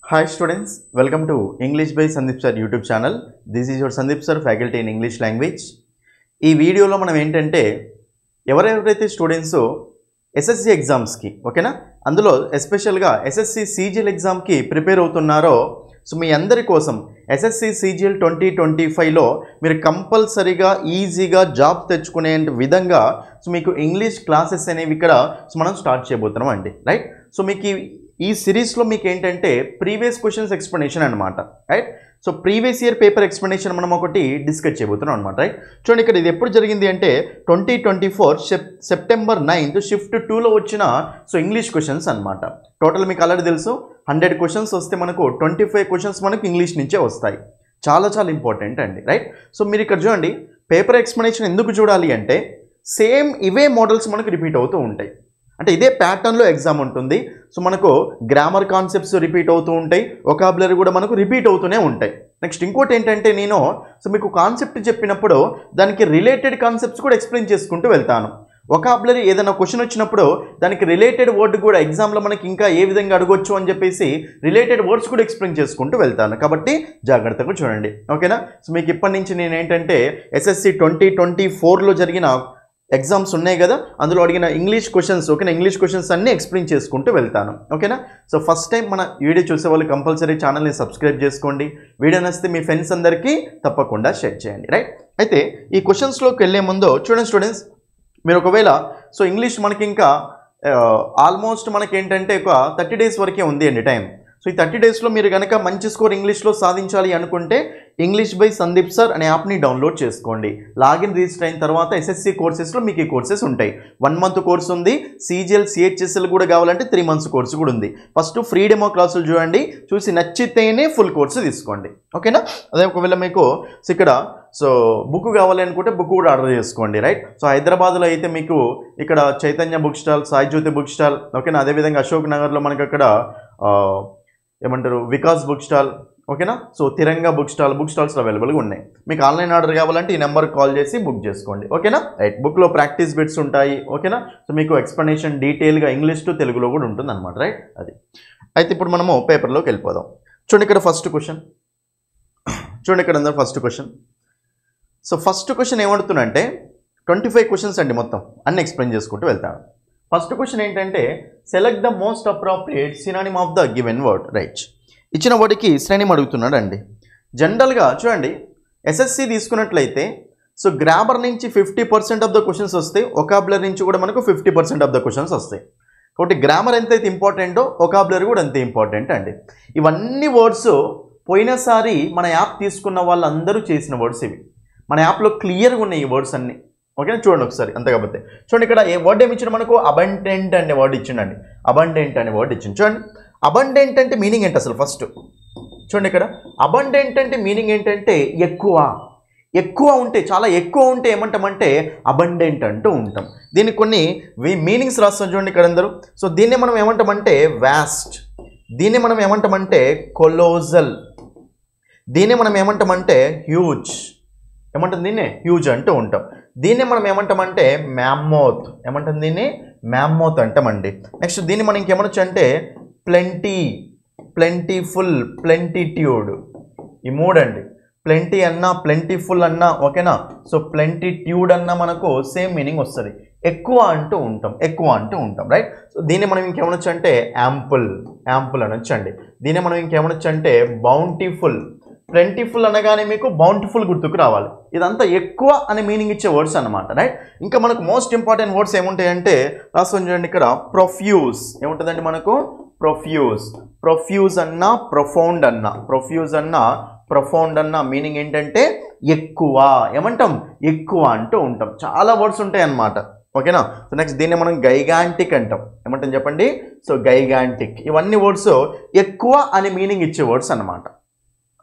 Hi students, welcome to English by Sandeep Sir YouTube channel. This is your Sandeep Sir faculty in English language. ఈ వీడియోలో మనం ఏంటంటే ఎవరెవరైతే students SSC ఎగ్జామ్స్కి ఓకేనా అందులో ఎస్పెషల్గా ఎస్ఎస్సి సీజీఎల్ ఎగ్జామ్కి ప్రిపేర్ అవుతున్నారో సో మీ అందరి కోసం ఎస్ఎస్సి సీజీఎల్ 2025లో మీరు కంపల్సరీగా ఈజీగా జాబ్ తెచ్చుకునే విధంగా సో మీకు ఇంగ్లీష్ క్లాసెస్ అనేవి ఇక్కడ సో మనం స్టార్ట్ చేయబోతున్నాం అండి రైట్. సో మీకు ఈ సిరీస్లో మీకు ఏంటంటే ప్రీవియస్ క్వశ్చన్స్ ఎక్స్ప్లెనేషన్ అనమాట right. So previous year paper explanation మనం ఒకటి డిస్కస్ చేయబోతున్నాం అనమాట రైట్. చూడండి ఇక్కడ ఇది ఎప్పుడు జరిగింది అంటే 2024 సెప్టెంబర్ 9th షిఫ్ట్ 2లో వచ్చిన సో ఇంగ్లీష్ క్వశ్చన్స్ అనమాట. టోటల్ మీకు ఆల్రెడీ తెలుసు 100 క్వశ్చన్స్ వస్తే మనకు 25 క్వశ్చన్స్ మనకు ఇంగ్లీష్ నుంచే వస్తాయి. చాలా చాలా ఇంపార్టెంట్ అండి రైట్. సో మీరు ఇక్కడ చూడండి పేపర్ ఎక్స్ప్లెనేషన్ ఎందుకు చూడాలి అంటే సేమ్ ఇవే మోడల్స్ మనకు రిపీట్ అవుతూ ఉంటాయి. అంటే ఇదే ప్యాటర్న్లో ఎగ్జామ్ ఉంటుంది. సో మనకు గ్రామర్ కాన్సెప్ట్స్ రిపీట్ అవుతూ ఉంటాయి, వొకాబులరీ కూడా మనకు రిపీట్ అవుతూనే ఉంటాయి. నెక్స్ట్ ఇంకోటి ఏంటంటే నేను సో మీకు కాన్సెప్ట్ చెప్పినప్పుడు దానికి రిలేటెడ్ కాన్సెప్ట్స్ కూడా ఎక్స్ప్లెయిన్ చేసుకుంటూ వెళ్తాను. వొకాబులరీ ఏదైనా క్వశ్చన్ వచ్చినప్పుడు దానికి రిలేటెడ్ వర్డ్ కూడా ఎగ్జామ్లో మనకి ఇంకా ఏ విధంగా అడగొచ్చు అని చెప్పేసి రిలేటెడ్ వర్డ్స్ కూడా ఎక్స్ప్లెయిన్ చేసుకుంటూ వెళ్తాను. కాబట్టి జాగ్రత్తగా చూడండి ఓకేనా. సో మీకు ఇప్పటి నుంచి నేను ఏంటంటే ఎస్ఎస్సి 2024లో జరిగిన ఎగ్జామ్స్ ఉన్నాయి కదా అందులో అడిగిన ఇంగ్లీష్ క్వశ్చన్స్ ఓకేనా ఇంగ్లీష్ క్వశ్చన్స్ అన్నీ ఎక్స్ప్లెయిన్ చేసుకుంటూ వెళ్తాను ఓకేనా. సో ఫస్ట్ టైం మన వీడియో చూసే వాళ్ళు కంపల్సరీ ఛానల్ని సబ్స్క్రైబ్ చేసుకోండి. వీడియో నచ్చితే మీ ఫ్రెండ్స్ అందరికీ తప్పకుండా షేర్ చేయండి రైట్. అయితే ఈ క్వశ్చన్స్లోకి వెళ్ళే ముందు చూడండి స్టూడెంట్స్ మీరు ఒకవేళ సో ఇంగ్లీష్ మనకి ఇంకా ఆల్మోస్ట్ మనకి ఏంటంటే ఒక 30 days వరకే ఉంది అండి టైం. సో ఈ 30 daysలో మీరు కనుక మంచి స్కోర్ ఇంగ్లీష్లో సాధించాలి అనుకుంటే ఇంగ్లీష్ బై సందీప్ సార్ అనే యాప్ని డౌన్లోడ్ చేసుకోండి. లాగిన్ రిజిస్టర్ అయిన తర్వాత ఎస్ఎస్సి కోర్సెస్లో మీకు ఈ కోర్సెస్ ఉంటాయి. 1 month కోర్స్ ఉంది, సీజీఎల్ సిహెచ్ఎస్ఎల్ కూడా కావాలంటే 3 months కోర్సు కూడా ఉంది. ఫస్ట్ ఫ్రీ డెమో క్లాసులు చూడండి, చూసి నచ్చితేనే ఫుల్ కోర్సు తీసుకోండి ఓకేనా. అదే ఒకవేళ మీకు సో ఇక్కడ సో బుక్ కావాలి అనుకుంటే బుక్ కూడా ఆర్డర్ చేసుకోండి రైట్. సో హైదరాబాద్లో అయితే మీకు ఇక్కడ చైతన్య బుక్ స్టాల్, సాయి జ్యోతి బుక్ స్టాల్ ఓకేనా. అదేవిధంగా అశోక్ నగర్లో మనకి అక్కడ ఏమంటారు వికాస్ బుక్ స్టాల్ ఓకేనా. సో తిరంగా బుక్ స్టాల్స్ అవైలబుల్గా ఉన్నాయి. మీకు ఆన్లైన్ ఆర్డర్ కావాలంటే ఈ నెంబర్కి కాల్ చేసి బుక్ చేసుకోండి ఓకేనా రైట్. బుక్లో ప్రాక్టీస్ బిట్స్ ఉంటాయి ఓకేనా. సో మీకు ఎక్స్ప్లెనేషన్ డీటెయిల్గా ఇంగ్లీష్ టు తెలుగులో కూడా ఉంటుంది అనమాట రైట్. అది అయితే ఇప్పుడు మనము పేపర్లోకి వెళ్ళిపోదాం. చూడండి ఇక్కడ ఫస్ట్ క్వశ్చన్ చూడండి ఇక్కడ అందరూ first question. So first question ఏమడుతుందంటే 25 క్వశ్చన్స్ అండి మొత్తం అన్ని ఎక్స్ప్లెయిన్ చేసుకుంటూ వెళ్తాను. ఫస్ట్ క్వశ్చన్ ఏంటంటే select the most appropriate synonym of the given word right. ఇచ్చిన వర్డ్కి సినానిమ్ అడుగుతున్నాడు అండి. జనరల్గా చూడండి ఎస్ఎస్సి తీసుకున్నట్లయితే సో గ్రామర్ నుంచి 50% ఆఫ్ ద క్వశ్చన్స్ వస్తాయి, వొకాబులరీ నుంచి కూడా మనకు 50% ఆఫ్ ద క్వశ్చన్స్ వస్తాయి. కాబట్టి గ్రామర్ ఎంతైతే ఇంపార్టెంటో వొకాబులరీ కూడా అంతే ఇంపార్టెంట్ అండి. ఇవన్నీ వర్డ్స్ పోయినసారి మన యాప్ తీసుకున్న వాళ్ళందరూ చేసిన వర్డ్స్ ఇవి. మన యాప్లో క్లియర్గా ఉన్నాయి ఈ వర్డ్స్ అన్నీ ఓకేనా. చూడండి ఒకసారి అంతే కాబట్టి చూడండి ఇక్కడ ఏ వర్డ్ ఏమి ఇచ్చాడు మనకు అబండెంట్ అనే వర్డ్ ఇచ్చిండండి. అబండెంట్ అనే వర్డ్ ఇచ్చింది. చూడండి అబండెంట్ అంటే మీనింగ్ ఏంటి అసలు ఫస్ట్ చూడండి ఇక్కడ అబండెంట్ అంటే మీనింగ్ ఏంటంటే ఎక్కువ ఉంటే చాలా ఎక్కువ ఉంటే ఏమంటామంటే అబండెంట్ అంటూ ఉంటాం. దీనికి కొన్ని మీనింగ్స్ రాస్తాం చూడండి ఇక్కడ అందరూ. సో దీన్ని మనం ఏమంటామంటే వాస్ట్, దీన్ని మనం ఏమంటామంటే కొలోజల్, దీన్ని మనం ఏమంటామంటే హ్యూజ్, ఏమంటాం దీన్ని హ్యూజ్ అంటూ ఉంటాం. దీన్ని మనం ఏమంటామంటే మ్యామ్మోత్, ఏమంటాం దీన్ని మ్యామ్మోత్ అంటామండి. నెక్స్ట్ దీన్ని మనం ఇంకేమనొచ్చు అంటే ప్లెంటీ, ప్లెంటీఫుల్, ప్లెంటిట్యూడ్, ఈ మూడండి. ప్లెంటీ అన్నా ప్లెంటీఫుల్ అన్నా ఓకేనా. సో ప్లెంటిట్యూడ్ అన్నా మనకు సేమ్ మీనింగ్ వస్తుంది, ఎక్కువ అంటూ ఉంటాం రైట్. సో దీన్ని మనం ఇంకేమనొచ్చు అంటే యాంపుల్ అనొచ్చు అండి. దీన్ని మనం ఇంకేమనొచ్చు అంటే బౌంటీఫుల్, ప్లెంటిఫుల్ అనగానే మీకు బౌంటిఫుల్ గుర్తుకు రావాలి. ఇదంతా ఎక్కువ అనే మీనింగ్ ఇచ్చే వర్డ్స్ అనమాట రైట్. ఇంకా మనకు మోస్ట్ ఇంపార్టెంట్ వర్డ్స్ ఏముంటాయంటే రాసుకొని చూడండి ఇక్కడ ప్రొఫ్యూజ్ ఏముంటుందండి మనకు ప్రొఫ్యూజ్ అన్నా ప్రొఫౌండ్ అన్నా మీనింగ్ ఏంటంటే ఎక్కువ, ఏమంటాం ఎక్కువ అంటూ ఉంటాం. చాలా వర్డ్స్ ఉంటాయి అన్నమాట ఓకేనా. సో నెక్స్ట్ దీన్ని మనం గైగాంటిక్ అంటాం, ఏమంటాం చెప్పండి. సో గైగాంటిక్ ఇవన్నీ వర్డ్స్ ఎక్కువ అనే మీనింగ్ ఇచ్చే వర్డ్స్ అన్నమాట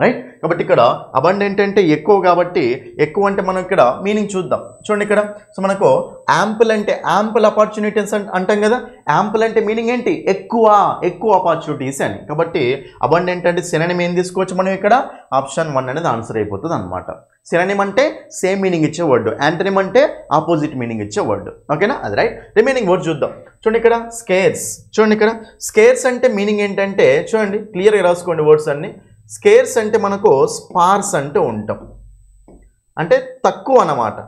రైట్. కాబట్టి ఇక్కడ అబండెంట్ అంటే ఎక్కువ, కాబట్టి ఎక్కువ అంటే మనం ఇక్కడ మీనింగ్ చూద్దాం. చూడండి ఇక్కడ సో మనకు యాంపుల్ అంటే యాంపుల్ ఆపర్చునిటీస్ అంటాం కదా. యాంపుల్ అంటే మీనింగ్ ఏంటి ఎక్కువ ఆపర్చునిటీస్ అని. కాబట్టి అబండెంట్ అంటే సినానిమ్ ఏం తీసుకోవచ్చు మనం ఇక్కడ ఆప్షన్ 1 అనేది ఆన్సర్ అయిపోతుంది అనమాట. సినోనిమ్ అంటే సేమ్ మీనింగ్ ఇచ్చే వర్డ్, యాంటనిమ్ అంటే ఆపోజిట్ మీనింగ్ ఇచ్చే వర్డ్. ఓకేనా, అది రైట్. రిమైనింగ్ వర్డ్ చూద్దాం. చూడండి ఇక్కడ స్కేర్స్. చూడండి ఇక్కడ స్కేర్స్ అంటే మీనింగ్ ఏంటంటే చూడండి క్లియర్గా రాసుకోండి వర్డ్స్ అన్ని. స్కేర్స్ అంటే మనకు స్పార్స్ అంటూ ఉంటాం, అంటే తక్కువ అన్నమాట.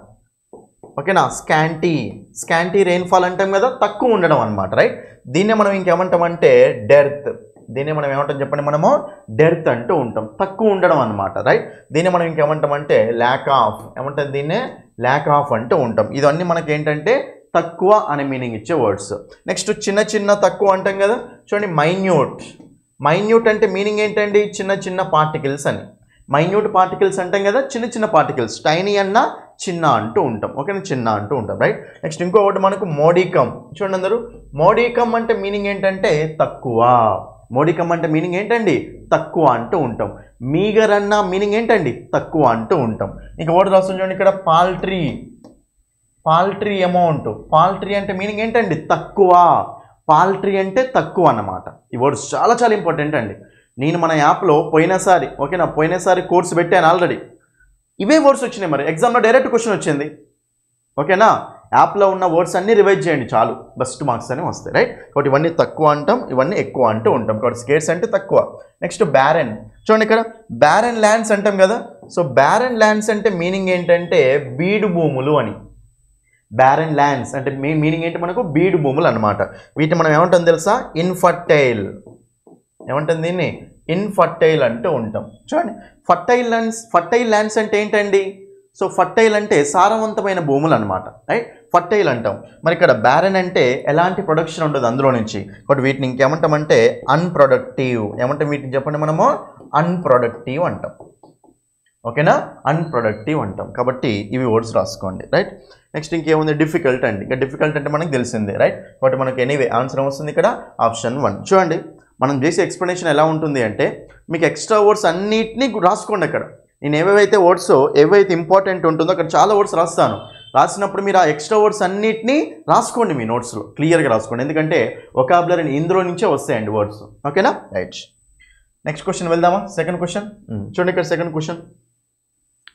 ఓకేనా, స్కాంటీ రెయిన్ఫాల్ అంటాం కదా, తక్కువ ఉండడం అనమాట, రైట్. దీన్నే మనం ఇంకేమంటామంటే డెర్త్. దీన్ని మనం ఏమంటాం చెప్పండి, మనము డెర్త్ అంటూ ఉంటాం, తక్కువ ఉండడం అనమాట, రైట్. దీన్ని మనం ఇంకేమంటామంటే ల్యాక్ ఆఫ్, ఏమంటాం దీన్నే ల్యాక్ ఆఫ్ అంటూ ఉంటాం. ఇవన్నీ మనకి ఏంటంటే తక్కువ అనే మీనింగ్ ఇచ్చే వర్డ్స్. నెక్స్ట్ చిన్న తక్కువ అంటాం కదా, చూడండి మైన్యూట్ అంటే మీనింగ్ ఏంటండి, చిన్న పార్టికల్స్ అని. మైన్యూట్ పార్టికల్స్ అంటాం కదా, చిన్న పార్టికల్స్. టైనీ అన్న చిన్న అంటూ ఉంటాం, ఓకేనా, చిన్న అంటూ ఉంటాం, రైట్. నెక్స్ట్ ఇంకొకటి మనకు మోడికమ్. చూడండి అందరూ, మోడికమ్ అంటే మీనింగ్ ఏంటంటే తక్కువ. మోడికమ్ అంటే మీనింగ్ ఏంటండి, తక్కువ అంటూ ఉంటాం. మీగర్ అన్న మీనింగ్ ఏంటండి, తక్కువ అంటూ ఉంటాం. ఇంకా వర్డ్ రాస్తుంది చూడండి ఇక్కడ పాల్ట్రీ అమౌంట్. పాల్ట్రీ అంటే మీనింగ్ ఏంటండి, తక్కువ. పాల్ట్రీ అంటే తక్కువ అన్నమాట. ఈ వర్డ్స్ చాలా ఇంపార్టెంట్ అండి. నేను మన యాప్లో పోయినసారి కోర్సు పెట్టాను ఆల్రెడీ. ఇవే వర్డ్స్ వచ్చినాయి, మరి ఎగ్జామ్లో డైరెక్ట్ క్వశ్చన్ వచ్చింది. ఓకేనా, యాప్లో ఉన్న వర్డ్స్ అన్నీ రివైజ్ చేయండి చాలు, బెస్ట్ మార్క్స్ అని వస్తాయి, రైట్. కాబట్టి ఇవన్నీ తక్కువ అంటాం, ఇవన్నీ ఎక్కువ అంటూ ఉంటాం. కాబట్టి స్కేర్స్ అంటే తక్కువ. నెక్స్ట్ బ్యారెన్. చూడండి ఇక్కడ బ్యారెన్ ల్యాండ్స్ అంటాం కదా. సో బ్యారెన్ ల్యాండ్స్ అంటే మీనింగ్ ఏంటంటే బీడు భూములు అని. బ్యారెన్ ల్యాండ్స్ అంటే మీనింగ్ ఏంటి మనకు, బీడు భూములు అనమాట. వీటిని మనం ఏమంటాం తెలుసా, ఇన్ఫర్టైల్. ఏమంటాం దీన్ని, ఇన్ఫర్టైల్ అంటూ ఉంటాం. చూడండి ఫర్టైల్ ల్యాండ్స్ అంటే ఏంటండి, సో ఫర్టైల్ అంటే సారవంతమైన భూములు అనమాట, రైట్. ఫర్టైల్ అంటాం. మరి ఇక్కడ బ్యారెన్ అంటే ఎలాంటి ప్రొడక్షన్ ఉండదు అందులో నుంచి. కాబట్టి వీటిని ఇంకేమంటామంటే అన్ప్రొడక్టివ్. ఏమంటాం వీటిని చెప్పండి, మనము అన్ప్రొడక్టివ్ అంటాం. ఓకేనా, అన్ప్రొడక్టివ్ అంటాం. కాబట్టి ఇవి వర్డ్స్ రాసుకోండి, రైట్. నెక్స్ట్ ఇంకేముంది, డిఫికల్ట్ అండి. ఇక డిఫికల్ట్ అంటే మనకు తెలిసిందే, రైట్. కాబట్టి మనకి ఎనీవే ఆన్సర్ వస్తుంది ఇక్కడ ఆప్షన్ 1. చూడండి మనం చేసే ఎక్స్ప్లెనేషన్ ఎలా ఉంటుంది అంటే, మీకు ఎక్స్ట్రా వర్డ్స్ అన్నిటినీ రాసుకోండి. అక్కడ నేను ఏవైతే ఇంపార్టెంట్ ఉంటుందో అక్కడ చాలా వర్డ్స్ రాసినప్పుడు మీరు ఆ ఎక్స్ట్రా వర్డ్స్ అన్నిటినీ రాసుకోండి మీ నోట్స్లో, క్లియర్గా రాసుకోండి. ఎందుకంటే వొకాబులరీ ఇందులో నుంచే వస్తాయండి వర్డ్స్. ఓకేనా, రైట్. నెక్స్ట్ క్వశ్చన్ వెళ్దామా, సెకండ్ క్వశ్చన్. చూడండి ఇక్కడ సెకండ్ క్వశ్చన్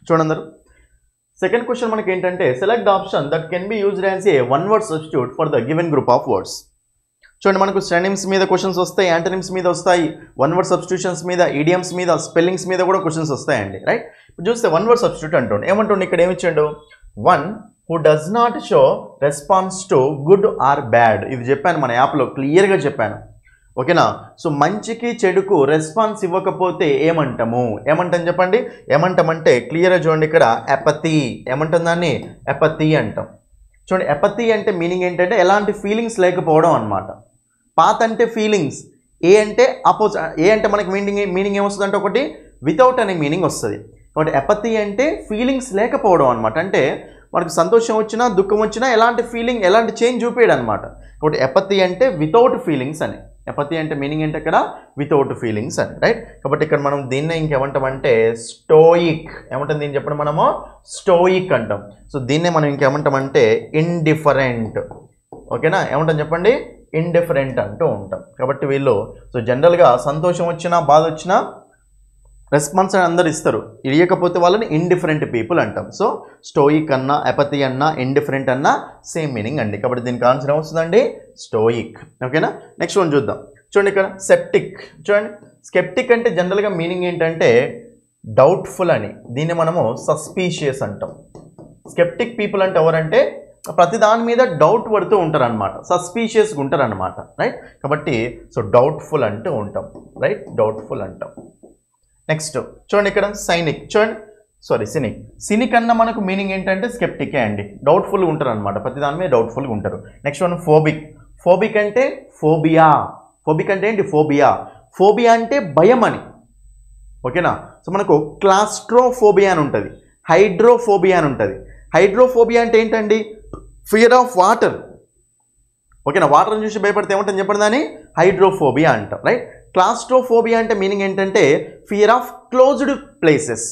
చూడండి అందరూ. సెకండ్ క్వశ్చన్ మనకి ఏంటంటే, select the option that can be used as a one word substitute for the given group of words. చూడండి మనకు సినోనిమ్స్ మీద క్వశ్చన్స్ వస్తాయి, యాంటనిమ్స్ మీద వస్తాయి, వన్ వర్డ్ సబ్స్టిట్యూషన్స్ మీద, ఈడియమ్స్ మీద, స్పెల్లింగ్స్ మీద కూడా క్వశ్చన్స్ వస్తాయండి, రైట్. ఇప్పుడు చూస్తే వన్ వర్డ్ సబ్స్టిట్యూట్ అంటుండే ఏమంటుండే, ఇక్కడ ఏమిచ్చాడు, one who does not show response to good or bad. ఇది చెప్పాను మన యాప్లో, క్లియర్గా చెప్పాను. ఓకేనా, సో మంచికి చెడుకు రెస్పాన్స్ ఇవ్వకపోతే ఏమంటాం చెప్పండి, ఏమంటామంటే క్లియర్గా చూడండి ఇక్కడ ఎపతి. ఏమంటాం దాన్ని, ఎపతి అంటాం. చూడండి ఎపతి అంటే మీనింగ్ ఏంటంటే ఎలాంటి ఫీలింగ్స్ లేకపోవడం అనమాట. పాత్ అంటే ఫీలింగ్స్, ఏ అంటే మనకి మీనింగ్ ఏమొస్తుంది అంటే ఒకటి వితౌట్ అనే మీనింగ్ వస్తుంది. కాబట్టి ఎపతి అంటే ఫీలింగ్స్ లేకపోవడం అనమాట. అంటే మనకు సంతోషం వచ్చినా దుఃఖం వచ్చినా ఎలాంటి చేంజ్ చూపేయడం అనమాట. కాబట్టి ఎపతి అంటే వితౌట్ ఫీలింగ్స్ అని. ఎపతి అంటే మీనింగ్ ఏంటి అక్కడ, వితౌట్ ఫీలింగ్స్ అని, రైట్. కాబట్టి ఇక్కడ మనం దీన్నే ఇంకేమంటామంటే స్టోయిక్. ఏమంటాం దీన్ని చెప్పండి, మనము స్టోయిక్ అంటాం. సో దీన్నే మనం ఇంకేమంటామంటే ఇండిఫరెంట్. ఓకేనా, ఏమంటాం చెప్పండి, ఇండిఫరెంట్ అంటూ ఉంటాం. కాబట్టి వీళ్ళు సో జనరల్గా సంతోషం వచ్చినా బాధ వచ్చినా రెస్పాన్స్ అని అందరు ఇస్తారు, ఇవ్వకపోతే వాళ్ళని ఇండిఫరెంట్ పీపుల్ అంటాం. సో స్టోయిక్ అన్నా, ఎపతి అన్నా, ఇండిఫరెంట్ అన్నా సేమ్ మీనింగ్ అండి. కాబట్టి దీనికి ఆన్సర్ ఏమొస్తుందండి, స్టోయిక్. ఓకేనా, నెక్స్ట్ వన్ చూద్దాం. చూడండి ఇక్కడ సెప్టిక్. చూడండి స్కెప్టిక్ అంటే జనరల్గా మీనింగ్ ఏంటంటే డౌట్ఫుల్ అని. దీన్ని మనము సస్పీషియస్ అంటాం. స్కెప్టిక్ పీపుల్ అంటే ఎవరంటే ప్రతి దాని మీద డౌట్ పడుతూ ఉంటారు అనమాట, సస్పీషియస్గా ఉంటారు అనమాట, రైట్. కాబట్టి సో డౌట్ఫుల్ అంటూ ఉంటాం, రైట్, డౌట్ఫుల్ అంటాం. నెక్స్ట్ చూడండి ఇక్కడ సినిక్ అన్న మనకు మీనింగ్ ఏంటంటే స్కెప్టికే అండి, డౌట్ఫుల్గా ఉంటారు అనమాట, ప్రతి దాని మీద డౌట్ఫుల్గా ఉంటారు. నెక్స్ట్ వన్ ఫోబిక్ అంటే ఫోబియా. అంటే ఏంటి, ఫోబియా అంటే భయం అని. ఓకేనా, సో మనకు క్లాస్ట్రోఫోబియా అని ఉంటుంది, హైడ్రోఫోబియా అని ఉంటుంది. హైడ్రోఫోబియా అంటే ఏంటండి, ఫియర్ ఆఫ్ వాటర్. ఓకేనా, వాటర్ని చూసి భయపడితే ఏమంటాం చెప్పండి, దాన్ని హైడ్రోఫోబియా అంటాం, రైట్. క్లాస్ట్రోఫోబియా అంటే మీనింగ్ ఏంటంటే ఫియర్ ఆఫ్ క్లోజ్డ్ ప్లేసెస్.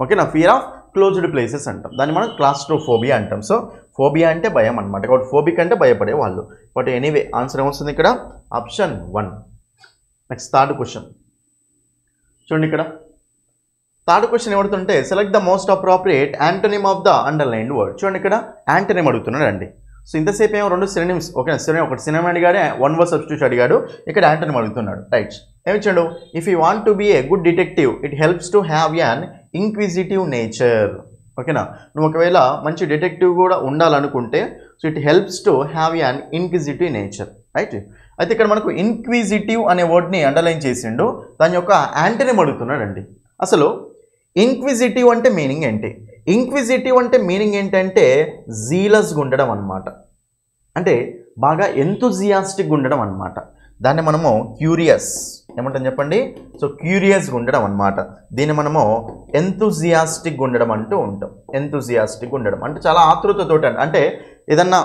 ఓకేనా, ఫియర్ ఆఫ్ క్లోజ్డ్ ప్లేసెస్ అంటాం, దాన్ని మనం క్లాస్ట్రోఫోబియా అంటాం. సో ఫోబియా అంటే భయం అనమాట. కాబట్టి ఫోబిక్ అంటే భయపడే వాళ్ళు. బట్ ఎనీవే ఆన్సర్ ఏమొస్తుంది ఇక్కడ ఆప్షన్ 1. నెక్స్ట్ థర్డ్ క్వశ్చన్ చూడండి ఇక్కడ థర్డ్ క్వశ్చన్ ఏమడుతుంటే select the most appropriate antonym of the underlined word. చూడండి ఇక్కడ యాంటోనిమ్ అడుగుతున్నాడు అండి. సో ఇంతసేపు ఏమో 2 సినోనిమ్స్, ఓకే, ఒకటి సినోనిమ్ అడిగాడు, 1 వర్డ్ సబ్స్టిట్యూట్ అడిగాడు, ఇక్కడ యాంటోనిమ్ అడుగుతున్నాడు. రైట్, ఏమిచ్చాడు? If you want to be a good detective it helps to have an inquisitive nature. ఓకేనా, నువ్వు ఒకవేళ మంచి డిటెక్టివ్ కూడా ఉండాలనుకుంటే so it helps to have an inquisitive nature. Right, అయితే ఇక్కడ మనకు ఇన్క్విజిటివ్ అనే వర్డ్ని అండర్లైన్ చేసిండు, దాని యొక్క యాంటోనిమ్ అడుగుతున్నాడు అండి. అసలు ఇంక్విజిటివ్ అంటే మీనింగ్ ఏంటి? ఇంక్విజిటివ్ అంటే మీనింగ్ ఏంటంటే జీలస్గా ఉండడం అన్నమాట, అంటే బాగా ఎంతూజియాస్టిక్గా ఉండడం అన్నమాట. దాన్ని మనము క్యూరియస్ ఏమంటాం చెప్పండి? సో క్యూరియస్గా ఉండడం అన్నమాట. దీన్ని మనము ఎంతూజియాస్టిక్గా ఉండడం అంటూ ఉంటాం. ఎంతూజియాస్టిక్గా ఉండడం అంటే చాలా ఆతృతతోటి, అంటే ఏదన్నా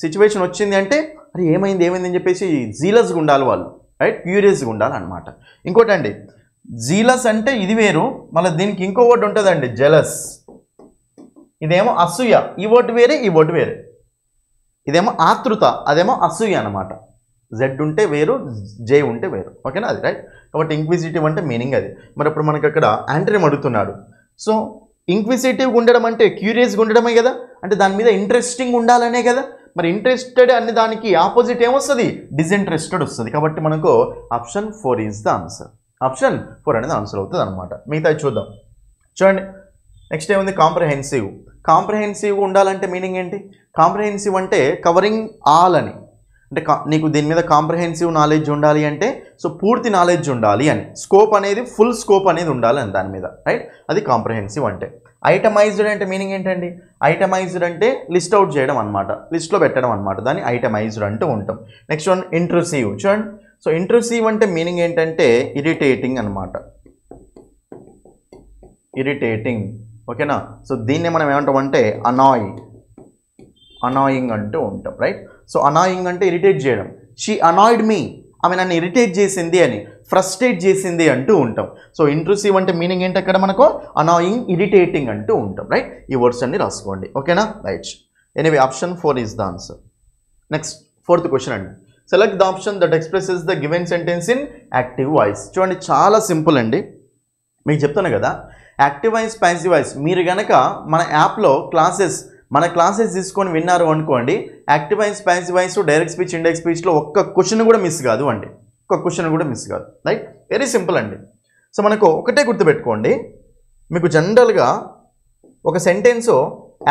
సిచ్యువేషన్ వచ్చింది అంటే అరే ఏమైంది ఏమైంది అని చెప్పేసి జీలస్గా ఉండాలి వాళ్ళు. రైట్, క్యూరియస్గా ఉండాలి అనమాట. ఇంకోటి అండి, జీలస్ అంటే ఇది వేరు, మళ్ళీ దీనికి ఇంకో వర్డ్ ఉంటుందండి, జెలస్. ఇదేమో అసూయ, ఈ వర్డ్ వేరే, ఈ వర్డ్ వేరే. ఇదేమో ఆతృత, అదేమో అసూయ అనమాట. జెడ్ ఉంటే వేరు, జే ఉంటే వేరు. ఓకేనా, అది రైట్. కాబట్టి ఇంక్విజిటివ్ అంటే మీనింగ్ అది. మరి ఇప్పుడు మనకి అక్కడ యాంటోనిమ్ అడుగుతున్నాడు. సో ఇంక్విజిటివ్గా ఉండడం అంటే క్యూరియస్గా ఉండడమే కదా, అంటే దాని మీద ఇంట్రెస్టింగ్ ఉండాలనే కదా. మరి ఇంట్రెస్టెడ్ అనే దానికి ఆపోజిట్ ఏమొస్తుంది? డిస్ఇంట్రెస్టెడ్ వస్తుంది. కాబట్టి మనకు option 4 is the answer. Option 4 అనేది ఆన్సర్ అవుతుంది అనమాట. మిగతా చూద్దాం. చూడండి, నెక్స్ట్ ఏముంది? కాంప్రహెన్సివ్. కాంప్రహెన్సివ్గా ఉండాలంటే మీనింగ్ ఏంటి? కాంప్రహెన్సివ్ అంటే కవరింగ్ ఆల్ అని, అంటే నీకు దీని మీద కాంప్రహెన్సివ్ నాలెడ్జ్ ఉండాలి అంటే సో పూర్తి నాలెడ్జ్ ఉండాలి అని, స్కోప్ అనేది ఫుల్ స్కోప్ అనేది ఉండాలి అని దాని మీద. రైట్, అది కాంప్రహెన్సివ్ అంటే. ఐటమైజ్డ్ అంటే మీనింగ్ ఏంటండి? ఐటమైజ్డ్ అంటే లిస్ట్ అవుట్ చేయడం అనమాట, లిస్ట్లో పెట్టడం అనమాట, దాన్ని ఐటమైజ్డ్ అంటూ ఉంటాం. Next one intrusive. చూడండి, సో ఇంట్రూసివ్ అంటే మీనింగ్ ఏంటంటే ఇరిటేటింగ్ అనమాట, ఇరిటేటింగ్. ఓకేనా, సో దీన్ని మనం ఏమంటామంటే అనాయింగ్ అంటూ ఉంటాం. రైట్, సో అనాయింగ్ అంటే ఇరిటేట్ చేయడం. షీ అనాయిడ్ మీ, ఆమె నన్ను ఇరిటేట్ చేసింది అని, ఫ్రస్ట్రేట్ చేసింది అంటూ ఉంటాం. సో ఇంట్రూసివ్ అంటే మీనింగ్ ఏంటి అక్కడ మనకు? అనాయింగ్, ఇరిటేటింగ్ అంటూ ఉంటాం. రైట్, ఈ వర్డ్స్ అన్ని రాసుకోండి. ఓకేనా, right. Anyway option 4 is the answer. Next 4th question అండి. Select the option that expresses the given sentence in active voice. చూడండి, చాలా సింపుల్ అండి. మీకు చెప్తాను కదా, యాక్టివ్ వాయిస్, ప్యాసివ్ వాయిస్. మీరు కనుక మన యాప్లో క్లాసెస్ తీసుకొని విన్నారు అనుకోండి, active voice, passive voice, direct speech, indirect స్పీచ్లో ఒక్క క్వశ్చన్ కూడా మిస్ కాదు అండి, ఒక్క క్వశ్చన్ కూడా మిస్ కాదు. రైట్, వెరీ సింపుల్ అండి. సో మనకు ఒకటే గుర్తుపెట్టుకోండి, మీకు జనరల్గా ఒక సెంటెన్స్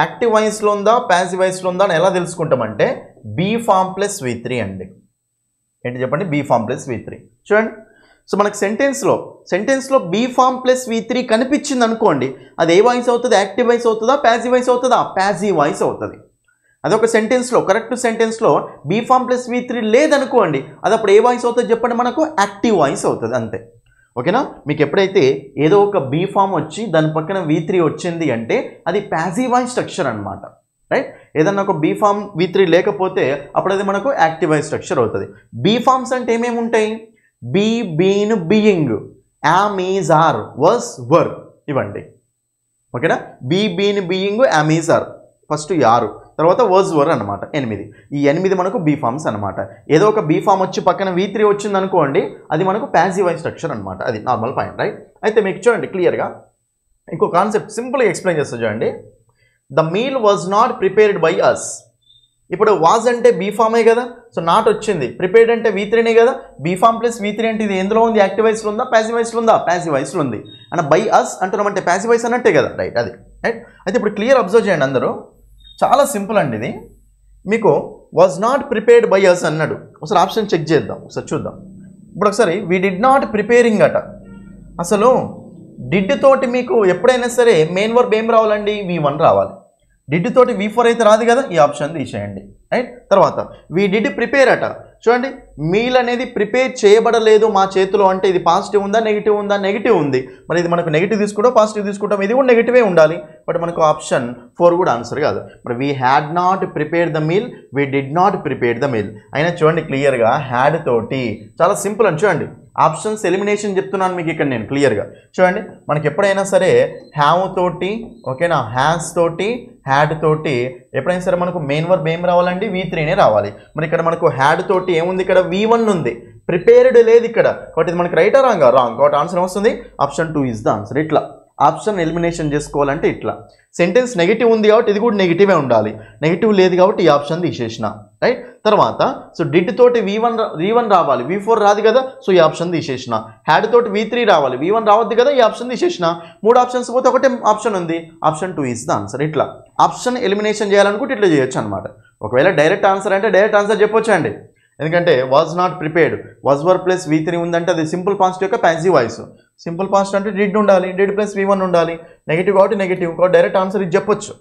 యాక్టివ్ వాయిస్లో ఉందా, ప్యాసివ్ వాయిస్లో ఉందా అని ఎలా తెలుసుకుంటామంటే బీ ఫామ్ ప్లస్ V3 అండి. ఏంటి చెప్పండి? Be form plus V3. చూడండి, సో మనకు సెంటెన్స్లో బీ ఫామ్ ప్లస్ V3 కనిపించింది అనుకోండి, అది ఏ వాయిస్ అవుతుంది? యాక్టివ్ వాయిస్ అవుతుందా, ప్యాసివ్ వాయిస్ అవుతుందా? ప్యాసివ్ వాయిస్ అవుతుంది. అదొక సెంటెన్స్లో, కరెక్ట్ సెంటెన్స్లో బీ ఫామ్ ప్లస్ V3 లేదనుకోండి, అది అప్పుడు ఏ వాయిస్ అవుతుంది చెప్పండి? మనకు యాక్టివ్ వాయిస్ అవుతుంది, అంతే. ఓకేనా, మీకు ఎప్పుడైతే ఏదో ఒక బీ ఫామ్ వచ్చి దాని పక్కన V3 వచ్చింది అంటే అది ప్యాసివ్ వాయిస్ స్ట్రక్చర్ అనమాట. రైట్, ఏదన్నా ఒక బీ ఫామ్ V3 లేకపోతే అప్పుడు అది మనకు యాక్టివ్ వాయిస్ స్ట్రక్చర్ అవుతుంది. బీ ఫామ్స్ అంటే ఏమేమి ఉంటాయి? Be, been, being, am, is, are, was, were, ఇవ్వండి. ఓకేనా, be, been, being, am, is, are, first 6, తర్వాత వస్, వర్ అనమాట, 8. ఈ 8 మనకు బీ ఫామ్స్ అనమాట. ఏదో ఒక బీ ఫామ్ వచ్చి పక్కన V3 వచ్చింది అనుకోండి, అది మనకు ప్యాసివ్ వాయిస్ స్ట్రక్చర్ అనమాట, అది నార్మల్ పాయింట్. రైట్, అయితే మీకు చూడండి క్లియర్గా ఇంకో కాన్సెప్ట్ సింపుల్గా ఎక్స్ప్లెయిన్ చేస్తా చూడండి. The meal was not prepared by us. ఇప్పుడు వాజ్ అంటే బీ ఫామే కదా, సో నాట్ వచ్చింది. ప్రిపేర్డ్ అంటే V3నే కదా. బీ ఫామ్ ప్లస్ V3 అంటే ఇది ఎందులో ఉంది? యాక్టివ్ వాయిస్లో ఉందా, ప్యాసివ్ వాయిస్లో ఉందా? ప్యాసివ్ వాయిస్లో ఉంది. అండ్ బై అస్ అంటున్నామంటే ప్యాసివ్ వాయిస్ అన్నట్టే కదా. రైట్, అది రైట్. అయితే ఇప్పుడు క్లియర్ అబ్జర్వ్ చేయండి అందరూ, చాలా సింపుల్ అండి ఇది. మీకు was not prepared by us అన్నాడు, ఒకసారి ఆప్షన్ చెక్ చేద్దాం, ఒకసారి చూద్దాం. ఇప్పుడు ఒకసారి వీ డిడ్ నాట్ ప్రిపేరింగ్ అట. అసలు డిడ్ తోటి మీకు ఎప్పుడైనా సరే మెయిన్ వర్బ్ ఏం రావాలండి? V1 రావాలి. డిడ్ తోటి V4 అయితే రాదు కదా, ఈ ఆప్షన్ తీసేయండి. రైట్, తర్వాత వీ డిడ్ ప్రిపేర్ అట. చూడండి, మీల్ అనేది ప్రిపేర్ చేయబడలేదు మా చేతిలో అంటే ఇది పాజిటివ్ ఉందా, నెగిటివ్ ఉందా? నెగిటివ్ ఉంది. మరి ఇది మనకు నెగిటివ్ తీసుకుంటాం, పాజిటివ్ తీసుకుంటాం, ఇది కూడా నెగిటివే ఉండాలి. బట్ మనకు ఆప్షన్ 4 కూడా ఆన్సర్ కాదు. మరి we had not prepare the meal, we did not prepare the meal. అయినా చూడండి క్లియర్గా హ్యాడ్ తోటి, చాలా సింపుల్ అని చూడండి. ఆప్షన్స్ ఎలిమినేషన్ చెప్తున్నాను మీకు ఇక్కడ నేను క్లియర్గా. చూడండి, మనకి ఎప్పుడైనా సరే హ్యావ్ తోటి, ఓకేనా, హ్యాస్ తోటి, హ్యాడ్ తోటి ఎప్పుడైనా సరే మనకు మెయిన్ వర్బ్ ఏం రావాలండి? V3నే రావాలి. మరి ఇక్కడ మనకు హ్యాడ్ తోటి ఏముంది? ఇక్కడ V1 ఉంది, ప్రిపేర్డ్ లేదు ఇక్కడ. కాబట్టి ఇది మనకి రైటా రాంగా? రాంగ్. కాబట్టి ఆన్సర్ వస్తుంది ఆప్షన్ 2 ఈజ్ ద ఆన్సర్. ఇట్లా ఆప్షన్ ఎలిమినేషన్ చేసుకోవాలంటే ఇట్లా. సెంటెన్స్ నెగిటివ్ ఉంది కాబట్టి ఇది కూడా నెగిటివే ఉండాలి. నెగిటివ్ లేదు కాబట్టి ఈ ఆప్షన్ తీసేసిన, రైట్. తర్వాత సో డిడ్ తోటి V1 రావాలి, V4 రాదు కదా, సో ఈ ఆప్షన్ తీసేసిన. హ్యాడ్ తోటి V3 రావాలి, V1 రావద్దు కదా, ఈ ఆప్షన్ తీసేసిన. 3 ఆప్షన్స్ పోతే ఒకటే ఆప్షన్ ఉంది, ఆప్షన్ 2 ఈజ్ ద ఆన్సర్. ఇట్లా ఆప్షన్ ఎలిమినేషన్ చేయాలనుకుంటే ఇట్లా చేయొచ్చు అనమాట. ఒకవేళ డైరెక్ట్ ఆన్సర్ అంటే డైరెక్ట్ ఆన్సర్ చెప్పొచ్చు అండి. ఎందుకంటే was not prepared, was were plus V3 ఉందంటే అది సింపుల్ పాస్ట్ యొక్క ప్యాసివ్ వాయిస్. సింపుల్ పాస్ట్ అంటే డిడ్ ఉండాలి, డిడ్ ప్లస్ V1 ఉండాలి. నెగిటివ్ కాబట్టి నెగిటివ్ కాబట్టి డైరెక్ట్ ఆన్సర్ ఇది చెప్పొచ్చు.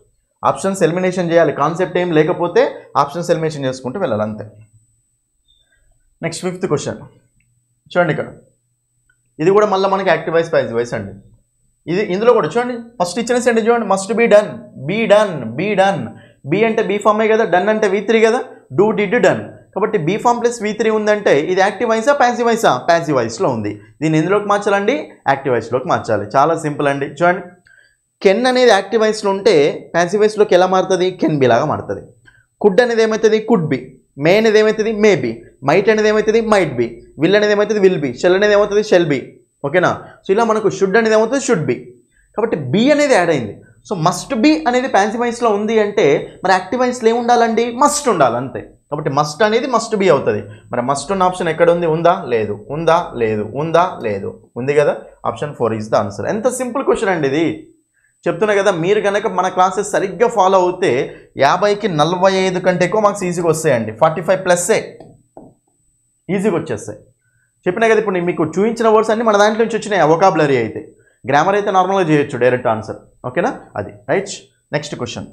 ఆప్షన్స్ ఎలిమినేషన్ చేయాలి, కాన్సెప్ట్ ఏం లేకపోతే ఆప్షన్స్ ఎలిమినేషన్ చేసుకుంటూ వెళ్ళాలి అంతే. నెక్స్ట్ 5th క్వశ్చన్ చూడండి. ఇక్కడ ఇది కూడా మళ్ళీ మనకి యాక్టివ్ వాయిస్ ప్యాసివ్ వాయిస్ అండి. ఇందులో కూడా చూడండి, ఫస్ట్ ఇచ్చిన సెంటెన్స్ చూడండి, must be done, be done, be done. Be అంటే బీ ఫామే కదా, డన్ అంటే V3 కదా, డూ డిడ్ డన్. కాబట్టి బీ ఫామ్ ప్లస్ V3 ఉందంటే ఇది యాక్టివ్ వాయిసా ప్యాసివ్ వాయిసా? ప్యాసివ్ వాయిస్లో ఉంది. దీన్ని ఎందులోకి మార్చాలండి? యాక్టివ్ వాయిస్లోకి మార్చాలి. చాలా సింపుల్ అండి. చూడండి, కెన్ అనేది యాక్టివ్ వాయిస్లో ఉంటే ప్యాసివ్ వాయిస్లోకి ఎలా మారుతుంది? కెన్ బి లాగా మారుతుంది. కుడ్ అనేది ఏమవుతుంది? Could be. మే అనేది ఏమవుతుంది? May be. మైట్ అనేది ఏమవుతుంది? Might be. విల్ అనేది ఏమవుతుంది? Will be. షెల్ అనేది ఏమవుతుంది? Shall be. ఓకేనా? సో ఇలా మనకు షుడ్ అనేది ఏమవుతుంది? Should be. కాబట్టి బి అనేది యాడ్ అయింది. సో మస్ట్ బి అనేది ప్యాసివ్ వాయిస్లో ఉంది అంటే మరి యాక్టివ్ వాయిస్లో ఏమి ఉండాలండి? మస్ట్ ఉండాలి అంతే. కాబట్టి మస్ట్ అనేది మస్ట్ బి అవుతుంది. మరి మస్ట్ ఉన్న ఆప్షన్ ఎక్కడ ఉంది? ఉందా? లేదు. ఉందా? లేదు. ఉందా? లేదు. ఉంది కదా, ఆప్షన్ 4 ఈజ్ ద ఆన్సర్. ఎంత సింపుల్ క్వశ్చన్ అండి ఇది. చెప్తున్నా కదా, మీరు కనుక మన క్లాసెస్ సరిగ్గా ఫాలో అవుతే 50కి 45 కంటే ఎక్కువ మార్క్స్ ఈజీగా వస్తాయండి. 45+ ఈజీగా వచ్చేస్తాయి. చెప్పినా కదా, ఇప్పుడు మీకు చూపించిన వర్డ్స్ అన్ని మన దాంట్లో నుంచి వచ్చినాయి. వొకాబులరీ అయితే, గ్రామర్ అయితే నార్మల్గా చేయొచ్చు డైరెక్ట్ ఆన్సర్. ఓకేనా? అది right. Next question,